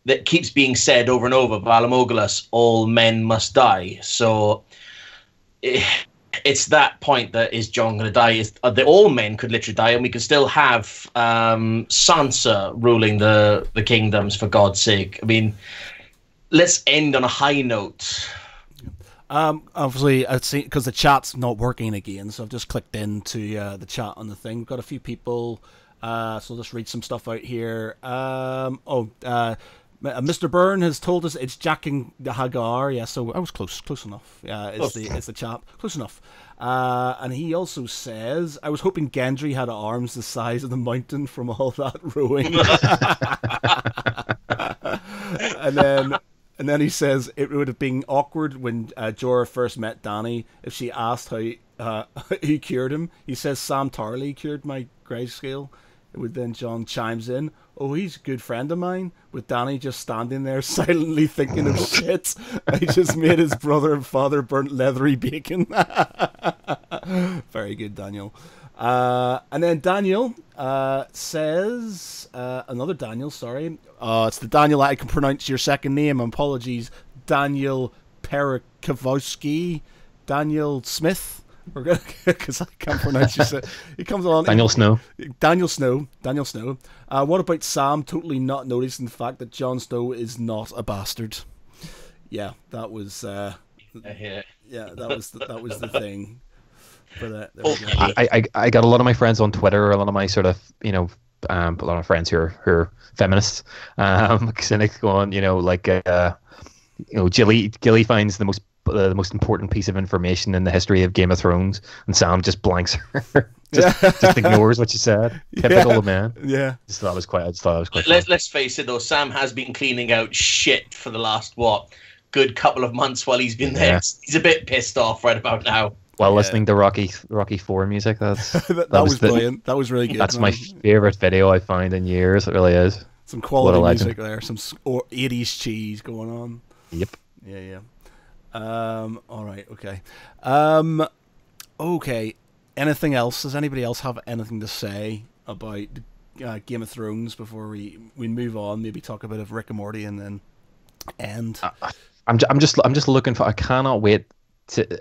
that keeps being said over and over, Vala Morghulis, all men must die. So it's that point that is John going to die? All men could literally die, and we could still have Sansa ruling the kingdoms, for God's sake. I mean, let's end on a high note. Obviously, I'd see, because the chat's not working again, so I've just clicked into the chat on the thing. We've got a few people, so I'll just read some stuff out here. Mr. Byrne has told us it's Jack and Hagar. Yeah, so I was close enough. Yeah, it's the chap. Close enough. And he also says, I was hoping Gendry had arms the size of the mountain from all that rowing. And then he says it would have been awkward when Jorah first met Dany if she asked how he cured him. He says Sam Tarley cured my grayscale. Then John chimes in, oh, he's a good friend of mine, with Dany just standing there silently thinking of shit. I just made his brother and father burnt leathery bacon. Very good, Daniel. And then Daniel says, another Daniel, sorry. It's the Daniel I can pronounce your second name. Apologies. Daniel Perakowski. Daniel Smith. Because I can't pronounce it. He comes on. Daniel Snow. What about Sam totally not noticing the fact that Jon Snow is not a bastard? Yeah, that was. Yeah, that was the thing. But there we go. I got a lot of my friends on Twitter, a lot of my sort of a lot of friends who are feminists, cynics going, Gilly finds the most important piece of information in the history of Game of Thrones, and Sam just blanks her, just ignores what she said. Typical of man. Yeah, I just thought it was quite. Let's face it, though. Sam has been cleaning out shit for the last good couple of months while he's been there. He's a bit pissed off right about now. While listening to Rocky IV music, that was brilliant. That was really good. That's my favorite video I found in years. It really is. Some quality music there. Some 80s cheese going on. Yep. Yeah. All right. Okay. Okay. Anything else? Does anybody else have anything to say about Game of Thrones before we move on? Maybe talk a bit of Rick and Morty and then end. I'm just looking for. I cannot wait to.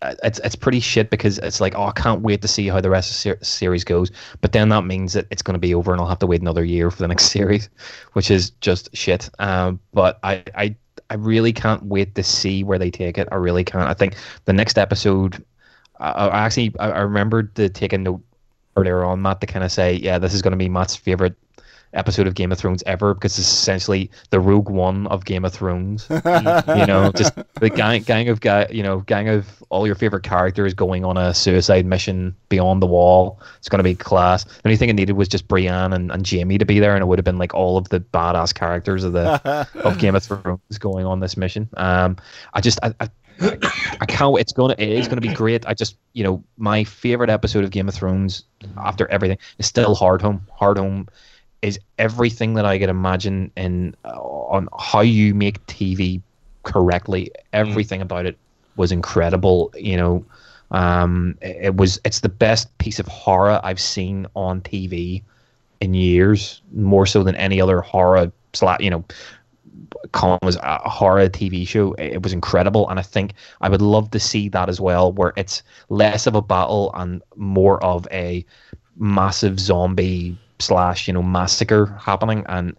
It's pretty shit because it's like, I can't wait to see how the rest of the series goes. But then that means that it's going to be over and I'll have to wait another year for the next series, which is just shit. But I really can't wait to see where they take it. I really can't. I think the next episode, I remembered to take a note earlier on, Matt, to kind of say, yeah, this is going to be Matt's favorite episode of Game of Thrones ever, because it's essentially the Rogue One of Game of Thrones. Just the gang of all your favorite characters going on a suicide mission beyond the wall. It's going to be class. The only thing it needed was just Brienne and Jaime to be there, and it would have been like all of the badass characters of Game of Thrones going on this mission. I can't. It is gonna be great. My favorite episode of Game of Thrones after everything is still Hard Home. Hard Home is everything that I could imagine in on how you make TV correctly. Everything about it was incredible. You know, it's the best piece of horror I've seen on TV in years, more so than any other horror Colin was a horror TV show. It was incredible, and I think I would love to see that as well, where it's less of a battle and more of a massive zombie / massacre happening. And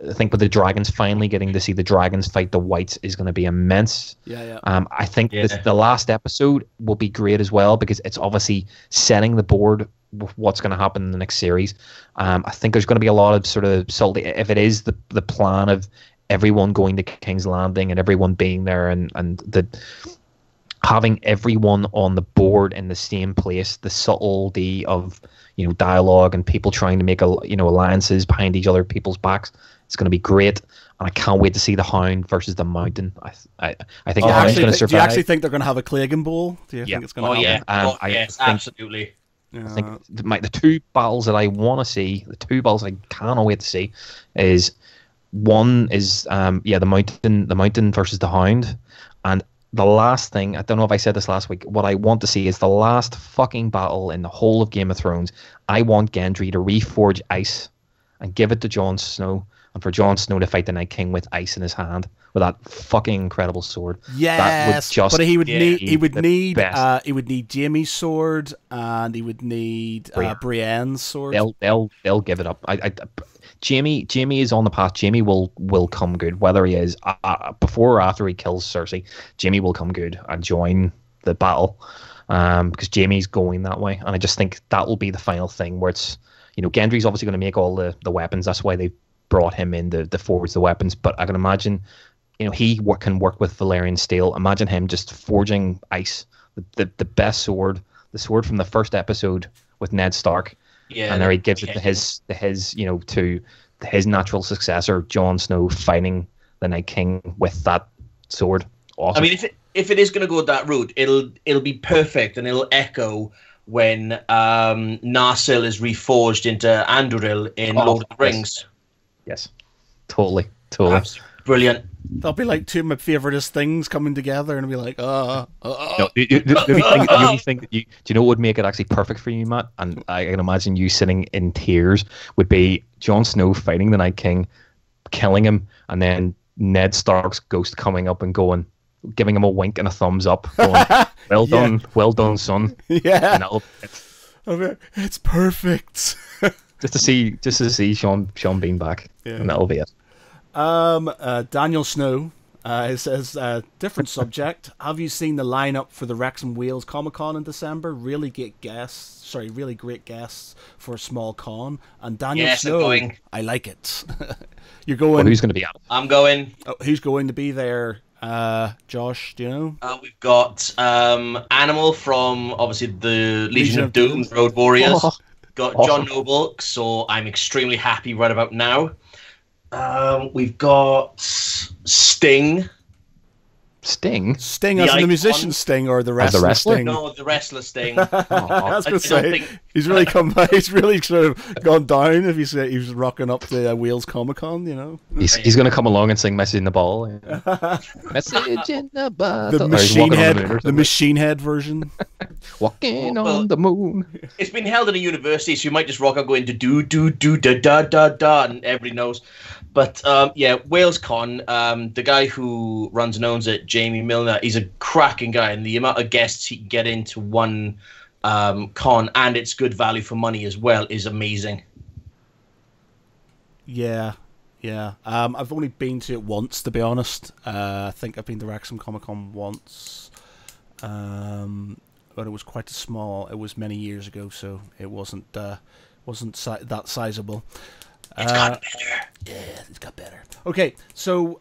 I think with the dragons, finally getting to see the dragons fight the whites is going to be immense. Yeah. I think the last episode will be great as well, because it's obviously setting the board with what's going to happen in the next series. I think there's going to be a lot of sort of salty, if it is the plan of everyone going to King's Landing and everyone being there, and the having everyone on the board in the same place, the subtlety of dialogue and people trying to make alliances behind each other people's backs. It's going to be great, and I can't wait to see the Hound versus the Mountain. I think the Hound's going to survive. Do you actually think they're going to have a Clegane Bowl? Do you think it's going to happen? Yes, absolutely. I think the two battles that I want to see, the two battles I cannot wait to see, is one is the Mountain versus the Hound, and the last thing, I don't know if I said this last week, what I want to see is the last fucking battle in the whole of Game of Thrones. I want Gendry to reforge ice and give it to Jon Snow, and for Jon Snow to fight the Night King with ice in his hand with that fucking incredible sword. Yes, but he would need Jaime's sword, and he would need Brienne's sword. They'll give it up. Jaime is on the path. Jaime will come good, whether he is before or after he kills Cersei. Jaime will come good and join the battle, because Jaime's going that way, and I just think that will be the final thing where it's Gendry's obviously going to make all the weapons. That's why they brought him in to forge the weapons. But I can imagine he can work with Valyrian steel. Imagine him just forging ice, the best sword, the sword from the first episode with Ned Stark. Yeah, and there he gives it to his natural successor, Jon Snow, fighting the Night King with that sword. Awesome. I mean, if it is going to go that route, it'll be perfect, and it'll echo when Narsil is reforged into Anduril in Lord of the Rings. Yes, totally. Absolutely brilliant. That'll be like two of my favouriteest things coming together, and it'll be like, No, the only thing that do you know what would make it actually perfect for you, Matt? And I can imagine you sitting in tears, would be Jon Snow fighting the Night King, killing him, and then Ned Stark's ghost coming up and giving him a wink and a thumbs up, going, well done, son. Yeah. And it's perfect. just to see Sean Bean back, and that'll be it. Daniel Snow says, different subject. Have you seen the lineup for the Wrexham Wales Comic Con in December? Really great guests for a small con. And Daniel Snow, I like it. You're going. Well, who's going to be out? I'm going. Oh, who's going to be there? Josh, do you know? We've got Animal from obviously the Legion of Doom, Road Warriors. Got John Noble, so I'm extremely happy right about now. We've got Sting. Sting as in the musician Sting, or the wrestler Sting? No, the wrestler Sting. I was going to say, he's really he's really sort of gone down if he was rocking up the Wales Comic Con, He's going to come along and sing Message in the Ball. Message in the Ball. The Machine Head version. Walking on the moon. It's been held at a university, so you might just rock up going to do da da da, and everybody knows. But Wales Con, the guy who runs and owns it, Jamie Milner, he's a cracking guy, and the amount of guests he can get into one con, and it's good value for money as well, is amazing. Yeah. I've only been to it once, to be honest. I think I've been to Wrexham Comic Con once, but it was quite small. It was many years ago, so it wasn't that sizable. It's got better. Yeah, it's got better. Okay, so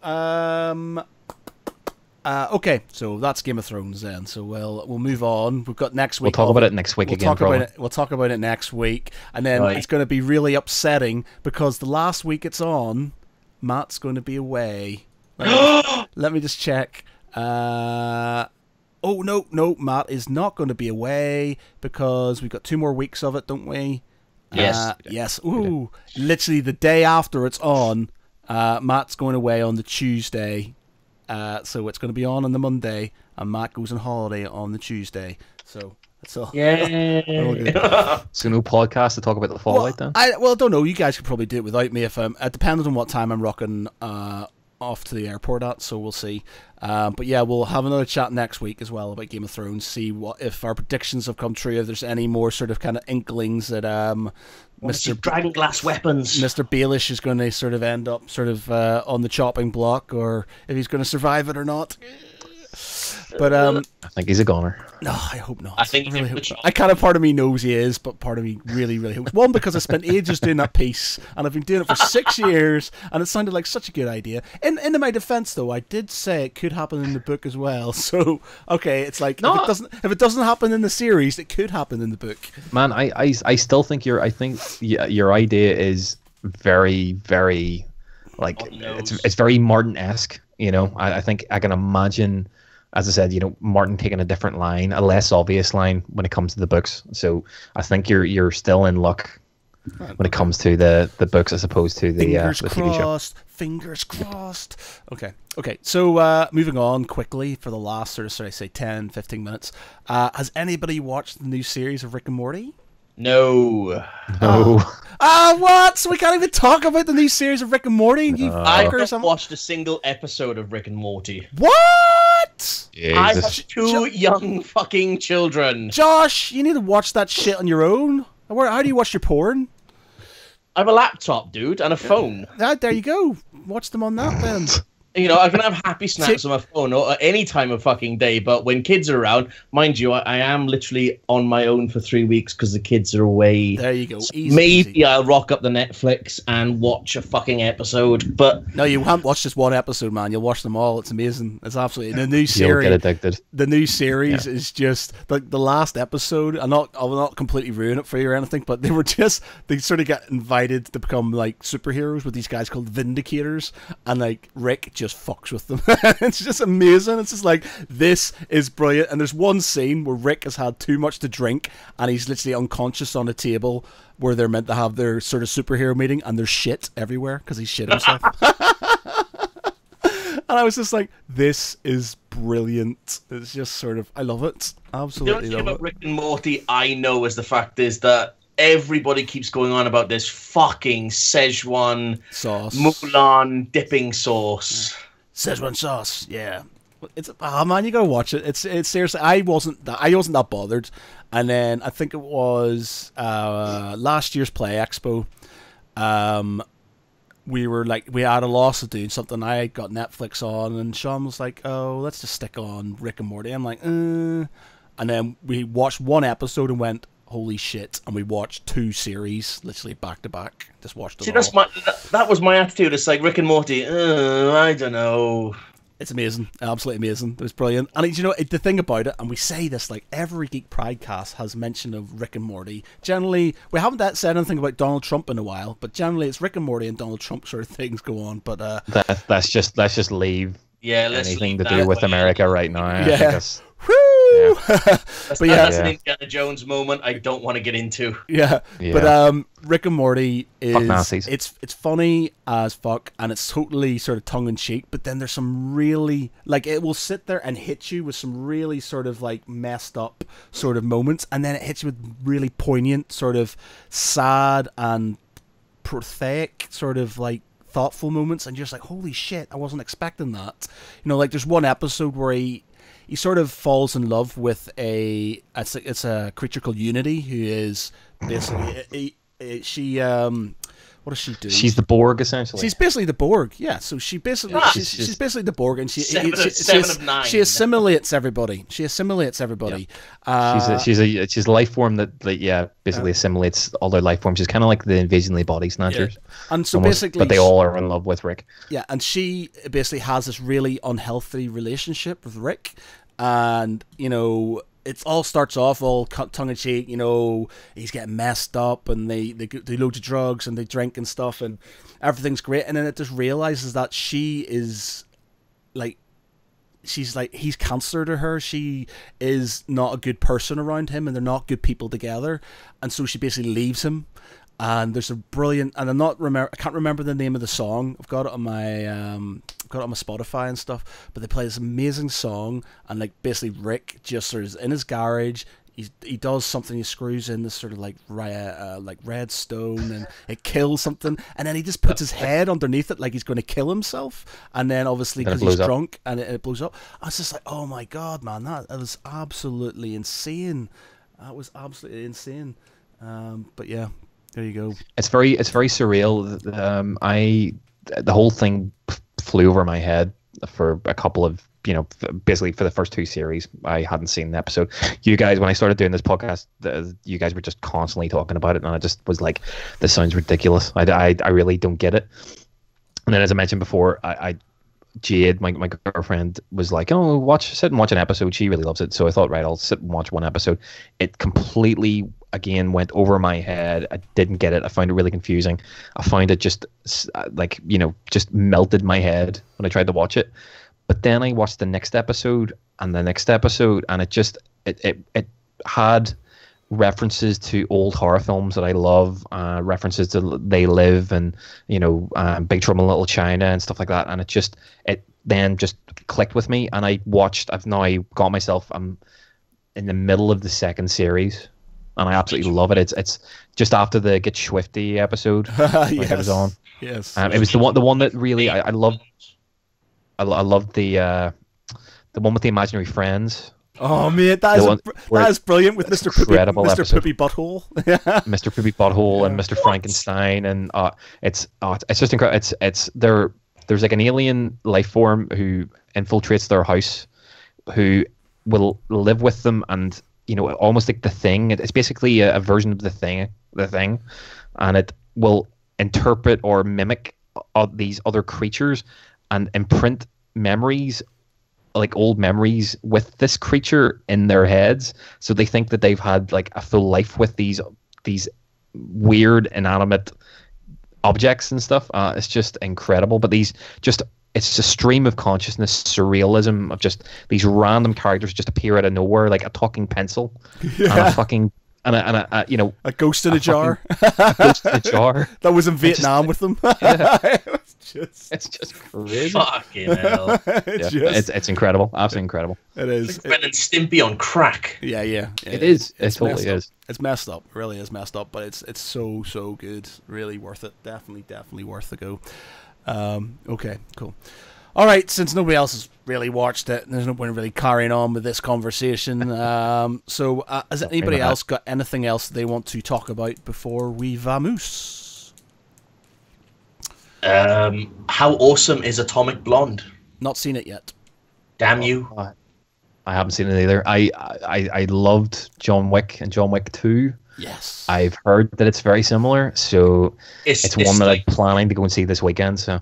so that's Game of Thrones then. So we'll move on. We've got next week. We'll talk about it next week We'll talk about it next week, and then it's going to be really upsetting because the last week it's on, Matt's going to be away. Let me just check. Oh no, Matt is not going to be away because we've got 2 more weeks of it, don't we? Yes. Yes. Ooh. Literally the day after it's on, Matt's going away on the Tuesday. So it's going to be on the Monday, and Matt goes on holiday on the Tuesday. So that's all. Yeah. So no podcast to talk about the Fallout then? I don't know. You guys could probably do it without me if it depends on what time I'm rocking off to the airport at. So we'll see. But yeah, we'll have another chat next week as well about Game of Thrones. See if our predictions have come true. If there's any more sort of kind of inklings that Mr. Dragonglass weapons. Mr. Baelish is going to sort of end up sort of on the chopping block, or if he's going to survive it or not. But I think he's a goner. No, I hope not. I think really hope not. I kind of part of me knows he is, but part of me really, really hopes. One, because I spent ages doing that piece, and I've been doing it for 6 years, and it sounded like such a good idea. In my defense, though, I did say it could happen in the book as well. So okay, it's like if it doesn't happen in the series, it could happen in the book. Man, I still think your idea is very, very like it's very Martin-esque. You know, I think I can imagine, as I said, you know, Martin taking a different line, a less obvious line when it comes to the books. So I think you're still in luck when it comes to the books as opposed to the TV show. Fingers crossed. Okay. So moving on quickly for the last sort of, 10, 15 minutes. Has anybody watched the new series of Rick and Morty? No. What? So we can't even talk about the new series of Rick and Morty? You I haven't watched a single episode of Rick and Morty. What? I have two young fucking children. Josh, you need to watch that shit on your own. How do you watch your porn? I have a laptop, dude, and a phone. There you go. Watch them on that then. You know, I can have happy snaps on my phone or at any time of fucking day, but when kids are around, mind you, I am literally on my own for 3 weeks because the kids are away. There you go. So maybe I'll rock up the Netflix and watch a fucking episode, but... No, you haven't watched just one episode, man. You'll watch them all. It's amazing. It's absolutely... The new series... You'll get addicted. The new series is just... Like, the last episode, I will not completely ruin it for you or anything, but they sort of get invited to become, like, superheroes with these guys called Vindicators, and, like, Rick just fucks with them. It's just amazing. It's just like, this is brilliant. And there's one scene where Rick has had too much to drink and he's literally unconscious on a table where they're meant to have their sort of superhero meeting, and there's shit everywhere because he shit himself. And I was just like, this is brilliant. It's just sort of, I love it. Absolutely love it. The only thing about Rick and Morty I know is the fact is that everybody keeps going on about this fucking Szechuan sauce, Mulan dipping sauce. Yeah. Szechuan sauce, yeah. It's man, you gotta watch it. It's seriously. I wasn't that bothered, and then I think it was last year's Play Expo. We had a loss of doing something. I got Netflix on, and Sean was like, "Oh, let's just stick on Rick and Morty." I'm like, and then we watched one episode and went, holy shit, and we watched 2 series literally back to back. Just watched them all. That was my attitude. It's like Rick and Morty, I don't know. It's amazing, absolutely amazing. It was brilliant. And you know, the thing about it, and we say this like every Geek Pridecast has mention of Rick and Morty. Generally, we haven't said anything about Donald Trump in a while, but generally it's Rick and Morty and Donald Trump sort of things go on. But let's just leave anything to do with America right now. Yeah. Woo! Yeah. That's an Indiana Jones moment I don't want to get into. Yeah. But Rick and Morty is it's funny as fuck, and it's totally sort of tongue in cheek, but then there's some really, like, it will sit there and hit you with some really sort of like messed up sort of moments, and then it hits you with really poignant sort of sad and prosaic sort of like thoughtful moments, and you're just like, holy shit, I wasn't expecting that. You know, like there's one episode where he sort of falls in love with it's a creature called Unity, who is basically what does she do? She's the Borg, essentially. She's basically the Borg, yeah. So she's basically the Borg, and she assimilates everybody. She assimilates everybody. Yeah. She's a life form that basically assimilates all their life forms. She's kind of like the Invasionally Body Snatchers. Yeah. And so almost, basically, but they all are in love with Rick. Yeah, and she basically has this really unhealthy relationship with Rick, and you know, it all starts off all tongue-in-cheek, you know, he's getting messed up, and they do loads of drugs, and they drink and stuff, and everything's great, and then it just realizes that she is, like, she's like, he's cancer to her, she is not a good person around him, and they're not good people together, and so she basically leaves him, and there's a brilliant, and I can't remember the name of the song. I've got it on my Spotify and stuff. But they play this amazing song, and like basically Rick just sort of is in his garage. He does something. He screws in this sort of like red stone, and it kills something. And then he just puts his head underneath it, like he's going to kill himself. And then obviously because he's drunk, and it blows up. I was just like, oh my god, man, that was absolutely insane. That was absolutely insane. But yeah, there you go. It's very surreal. The whole thing flew over my head for a couple of, basically for the first 2 series. I hadn't seen the episode. You guys, when I started doing this podcast, you guys were just constantly talking about it, and I just was like, this sounds ridiculous. I really don't get it. And then, as I mentioned before, Jade, my girlfriend, was like, oh, sit and watch an episode. She really loves it. So I thought, right, I'll sit and watch one episode. It completely, again, went over my head. I didn't get it. I found it really confusing. I found it just just melted my head when I tried to watch it. But then I watched the next episode and the next episode, and it had references to old horror films that I love, references to They Live and Big Trouble in Little China and stuff like that, and it then just clicked with me. And I've now got myself, I'm in the middle of the 2nd series, and I absolutely love it. It's just after the Get Swifty episode. Yes. It was on. Yes. It was the one that really I loved. I loved the one with the imaginary friends. Oh man, that is brilliant with Mr. Poopy Butthole. Mr. Poopy Butthole and Mr. Frankenstein, and it's just incredible. There's like an alien life form who infiltrates their house, who will live with them, and almost like the Thing. It's basically a version of the Thing, and it will interpret or mimic these other creatures and imprint memories, like old memories, with this creature in their heads, so they think that they've had like a full life with these weird inanimate objects and stuff. It's just incredible. But it's a stream of consciousness surrealism of just these random characters just appear out of nowhere, like a talking pencil, and a fucking a ghost in a jar. A ghost in a jar that was in Vietnam with them. Yeah. It's just crazy. Fucking hell. It's incredible. Absolutely incredible. It is. It's like Ren and Stimpy on crack. Yeah. It is. It totally is. It's messed up. It really is messed up, but it's so good. Really worth it. Definitely worth the go. Okay, cool. All right, since nobody else has really watched it, and there's no point in really carrying on with this conversation. So has anybody else got anything else they want to talk about before we vamoose? How awesome is Atomic Blonde? Not seen it yet. Damn you! I haven't seen it either. I loved John Wick and John Wick 2. Yes. I've heard that it's very similar, so it's one that I'm planning to go and see this weekend. So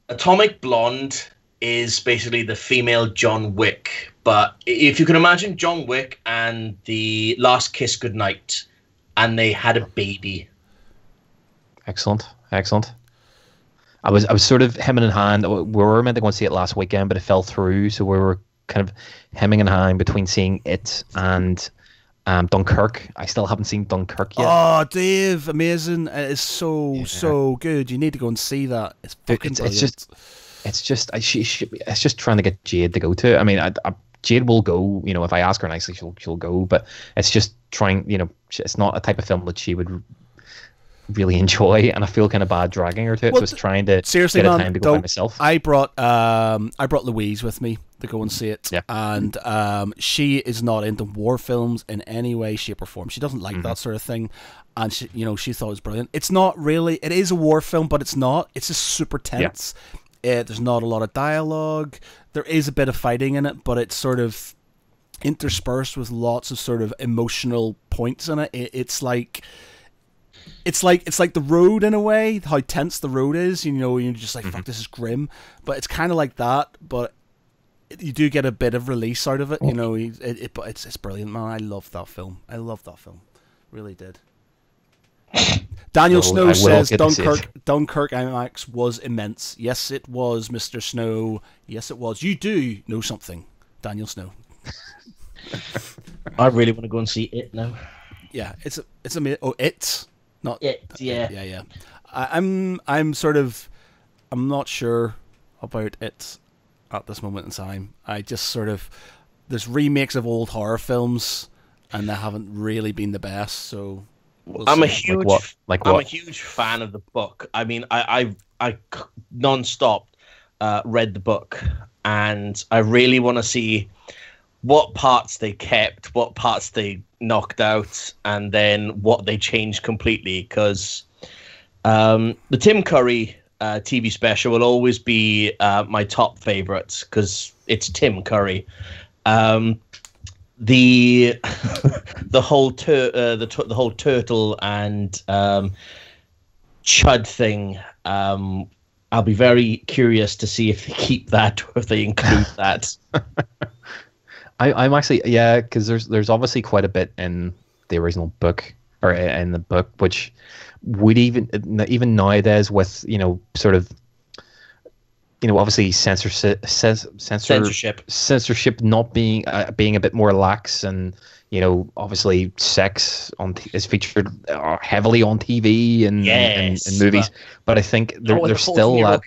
Atomic Blonde is basically the female John Wick, but if you can imagine John Wick and the Last Kiss Goodnight, and they had a baby. Excellent. I was sort of hemming and hawing. We were meant to go and see it last weekend, but it fell through, so we were kind of hemming and hawing between seeing it and Dunkirk. I still haven't seen Dunkirk yet. Oh, Dave, amazing! It is so good. You need to go and see that. It's fucking brilliant. It's just trying to get Jade to go to it. I mean, Jade will go. If I ask her nicely, she'll go. But it's just trying. It's not a type of film that she would really enjoy, and I feel kind of bad dragging her to it. So it's trying to seriously, get a time to go by myself. I brought Louise with me to go and see it, and she is not into war films in any way, shape, or form. She doesn't like that sort of thing, and she thought it was brilliant. It's not really. It is a war film, but it's not. It's just super tense. There's not a lot of dialogue. There is a bit of fighting in it, but it's sort of interspersed with lots of sort of emotional points in it. It's like The Road in a way, how tense The Road is. You're just like, fuck, this is grim. But it's kind of like that, but you do get a bit of release out of it. But it's brilliant, man. I love that film. Really did. Daniel Snow says Dunkirk IMAX was immense. Yes, it was, Mr. Snow. Yes, it was. You do know something, Daniel Snow. I really want to go and see it now. Yeah, it's amazing. Oh, It. Not Yeah. yeah. I'm not sure about it at this moment in time. I just sort of there's remakes of old horror films, and they haven't really been the best. So I'm a see. huge I'm a huge fan of the book. I mean, I non-stop read the book, and I really want to see what parts they kept, what parts they knocked out, and then what they changed completely. Because the Tim Curry TV special will always be my top favorite because it's Tim Curry. The the whole the whole turtle and chud thing. I'll be very curious to see if they keep that or if they include that. I'm actually because there's obviously quite a bit in the original book or in the book which would even nowadays with sort of obviously censorship not being being a bit more lax, and obviously sex is featured heavily on TV and in movies, but I think there's still that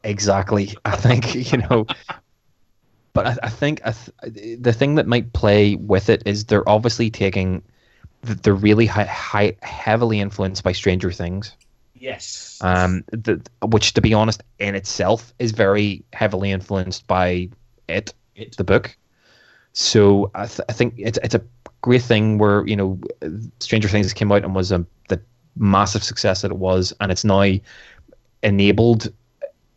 exactly. I think but I think the thing that might play with it is they're obviously taking they're really heavily influenced by Stranger Things. Yes. Which, to be honest, in itself is very heavily influenced by the book. So I think it's a great thing where Stranger Things came out and was the massive success that it was, and it's now enabled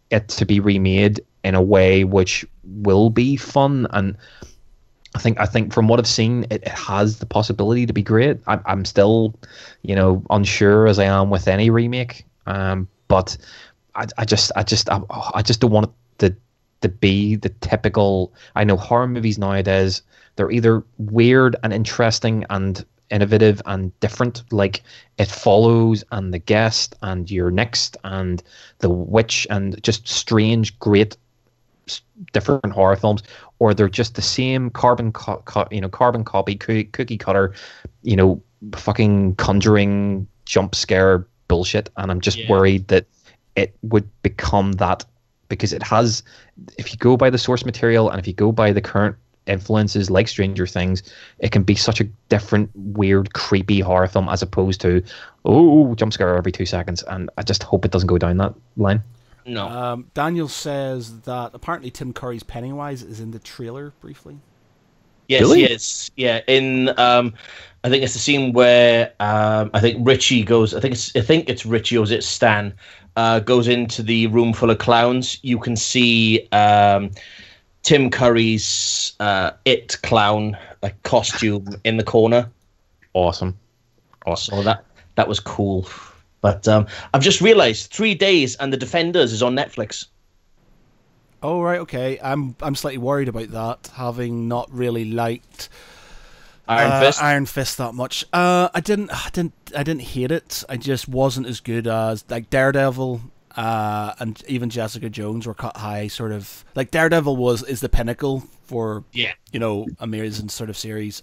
it to be remade in a way which will be fun. And I think from what I've seen, it has the possibility to be great. I'm still, unsure as I am with any remake. But I just don't want it to be the typical. I know horror movies nowadays, they're either weird and interesting and innovative and different, like It Follows and The Guest and You're Next and The Witch, and just strange, great, different horror films, or they're just the same carbon copy, cookie cutter, fucking Conjuring jump scare bullshit. And I'm just worried that it would become that, because it has, if you go by the source material and if you go by the current influences like Stranger Things, it can be such a different, weird, creepy horror film as opposed to jump scare every 2 seconds. And I just hope it doesn't go down that line. No. Daniel says that apparently Tim Curry's Pennywise is in the trailer briefly. Yes, really? He is. Yeah, in I think it's the scene where I think Richie goes. I think it's Richie, or is it Stan? Goes into the room full of clowns. You can see Tim Curry's It clown costume in the corner. Awesome. So that was cool. But I've just realised 3 days and The Defenders is on Netflix. Oh right, okay. I'm slightly worried about that, having not really liked Iron Fist that much. I didn't hate it. I just wasn't as good as like Daredevil and even Jessica Jones were cut high. Sort of like Daredevil is the pinnacle for amazing sort of series.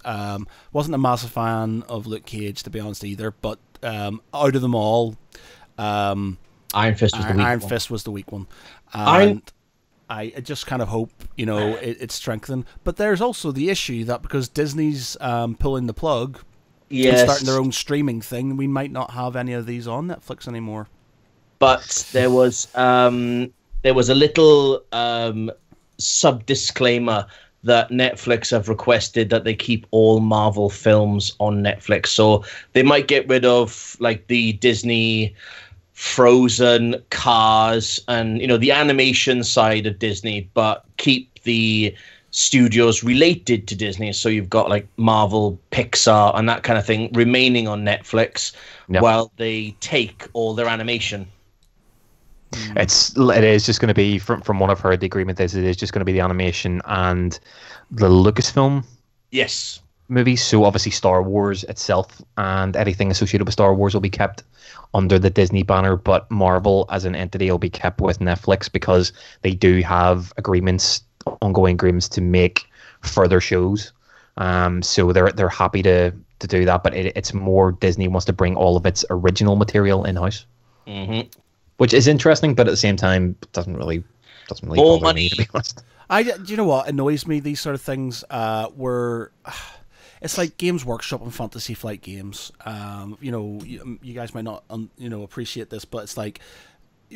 Wasn't a massive fan of Luke Cage, to be honest, either. But out of them all, Iron Fist was the weak one. And I just kind of hope it's strengthened. But there's also the issue that because Disney's pulling the plug and starting their own streaming thing, we might not have any of these on Netflix anymore. But there was a little sub disclaimer that Netflix have requested that they keep all Marvel films on Netflix. So they might get rid of like the Disney Frozen, Cars, and the animation side of Disney, but keep the studios related to Disney. So you've got like Marvel, Pixar, and that kind of thing remaining on Netflix while they take all their animation. It is just going to be from what I've heard. The agreement is it is just going to be the animation and the Lucasfilm movies. So obviously Star Wars itself and anything associated with Star Wars will be kept under the Disney banner, but Marvel as an entity will be kept with Netflix because they do have ongoing agreements to make further shows. So they're happy to do that, but it's more Disney wants to bring all of its original material in house, which is interesting, but at the same time doesn't really More bother money. me, to be honest. Do you know what annoys me? These sort of things were. It's like Games Workshop and Fantasy Flight Games. You guys might not appreciate this, but it's like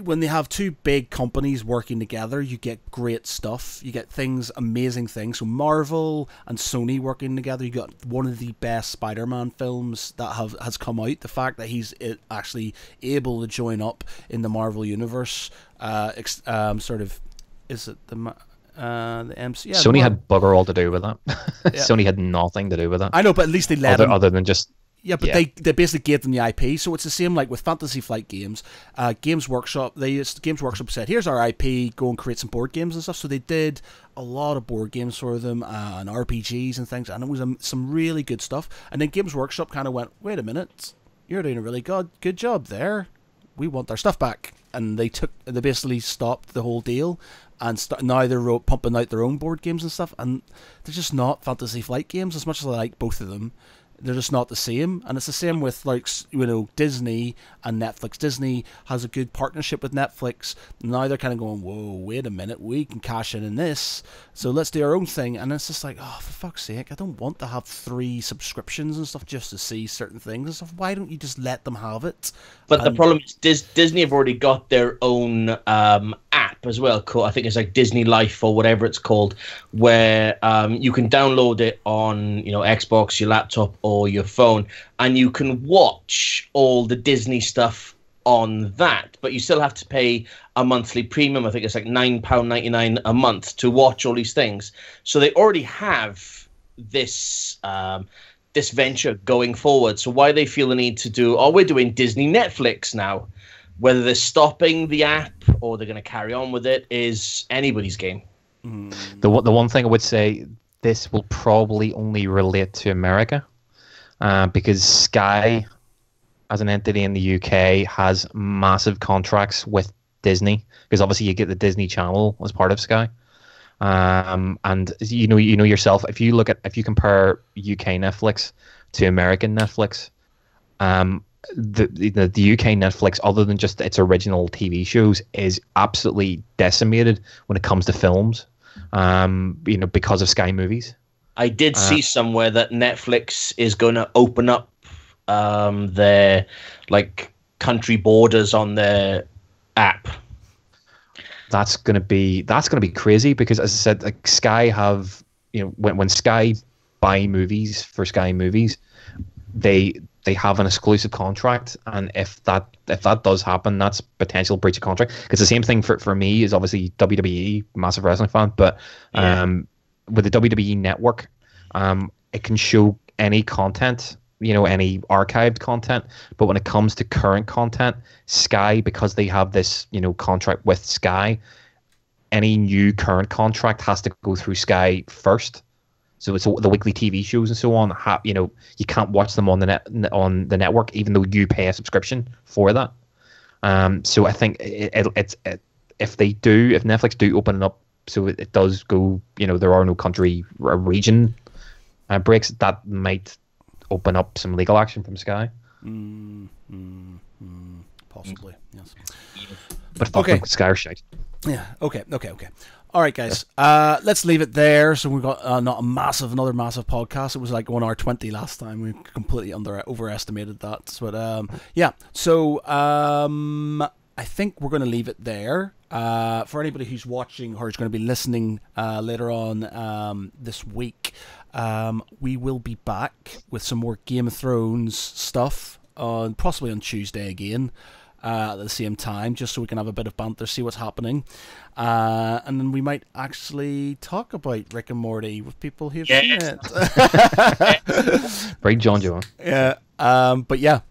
when they have two big companies working together, you get great stuff. You get amazing things. So Marvel and Sony working together, you got one of the best Spider-Man films that has come out. The fact that he's actually able to join up in the Marvel universe, sort of, is it the MC? Yeah, Sony had bugger all to do with that. Yeah. Sony had nothing to do with that. I know, but at least they let him. Other than just. Yeah, but they basically gave them the IP, so it's the same like with Fantasy Flight Games. Games Workshop said, "Here's our IP, go and create some board games and stuff." So they did a lot of board games for them and RPGs and things, and it was some really good stuff. And then Games Workshop kind of went, "Wait a minute, you're doing a really good job there. We want our stuff back." And they basically stopped the whole deal, and now they're pumping out their own board games and stuff, and they're just not Fantasy Flight games as much as I like both of them. They're just not the same, and it's the same with Disney and Netflix. Disney has a good partnership with Netflix. Now they're kind of going, whoa, wait a minute, we can cash in this, so let's do our own thing. And it's just like, oh, for fuck's sake, I don't want to have 3 subscriptions and stuff just to see certain things and stuff. Why don't you just let them have it? But the problem is Disney have already got their own app as well. I think it's like Disney Life or whatever it's called, where you can download it on Xbox, your laptop, or your phone, and you can watch all the Disney stuff on that. But you still have to pay a monthly premium. I think it's like £9.99 a month to watch all these things. So they already have this this venture going forward. So why they feel the need to do, we're doing Disney Netflix now. Whether they're stopping the app or they're going to carry on with it is anybody's game. The one thing I would say, this will probably only relate to America, because Sky, as an entity in the UK, has massive contracts with Disney, because obviously you get the Disney Channel as part of Sky. And you know yourself, if you compare UK Netflix to American Netflix, the UK Netflix, other than just its original TV shows, is absolutely decimated when it comes to films. Because of Sky Movies. I did see somewhere that Netflix is going to open up their country borders on their app. That's gonna be crazy, because, as I said, like Sky have, when Sky buy movies for Sky Movies, they have an exclusive contract, and if that does happen, that's potential breach of contract. Because the same thing for me is obviously WWE, massive wrestling fan, but with the WWE network, it can show any content, any archived content, but when it comes to current content, Sky, because they have this contract with Sky, any new current contract has to go through Sky first. So it's the weekly TV shows and so on. You can't watch them on the network, even though you pay a subscription for that. So I think if Netflix do open it up, so it does go, there are no country or region breaks, that might open up some legal action from Sky. Possibly, yes. But fuck them, Sky are shite. Yeah. Okay. All right, guys. Let's leave it there. So we've got another massive podcast. It was like 1 hour 20 last time. We completely overestimated that. But yeah. So I think we're going to leave it there. For anybody who's watching or is going to be listening later on this week, we will be back with some more Game of Thrones stuff possibly on Tuesday again. At the same time, just so we can have a bit of banter, see what's happening, and then we might actually talk about Rick and Morty with people who've seen it. Bring John Joe. Yeah, but yeah,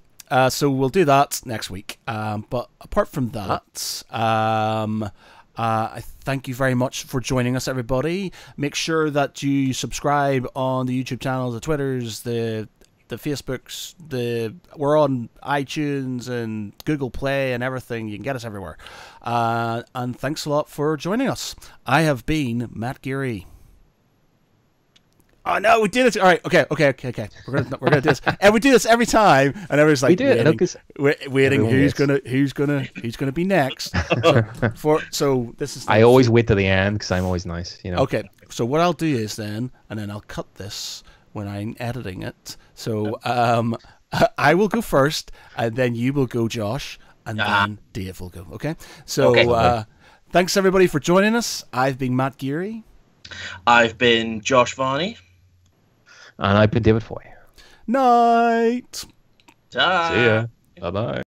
so we'll do that next week. But apart from that, I thank you very much for joining us, everybody. Make sure that you subscribe on the YouTube channels, the Twitters, the Facebooks, we're on iTunes and Google Play and everything. You can get us everywhere. And thanks a lot for joining us. I have been Matt Geary. Oh no, we did it! All right, okay. We're gonna do this, and we do this every time, and everyone's like, We do it, waiting. Who's waits. gonna be next? So this is. I always wait to the end because I'm always nice, you know. Okay, so what I'll do is then I'll cut this when I'm editing it. So I will go first, and then you will go, Josh, and then Dave will go. Okay. So thanks everybody for joining us. I've been Matt Geary. I've been Josh Varney. And I've been David Foy. Night. Ta. See ya. Bye bye.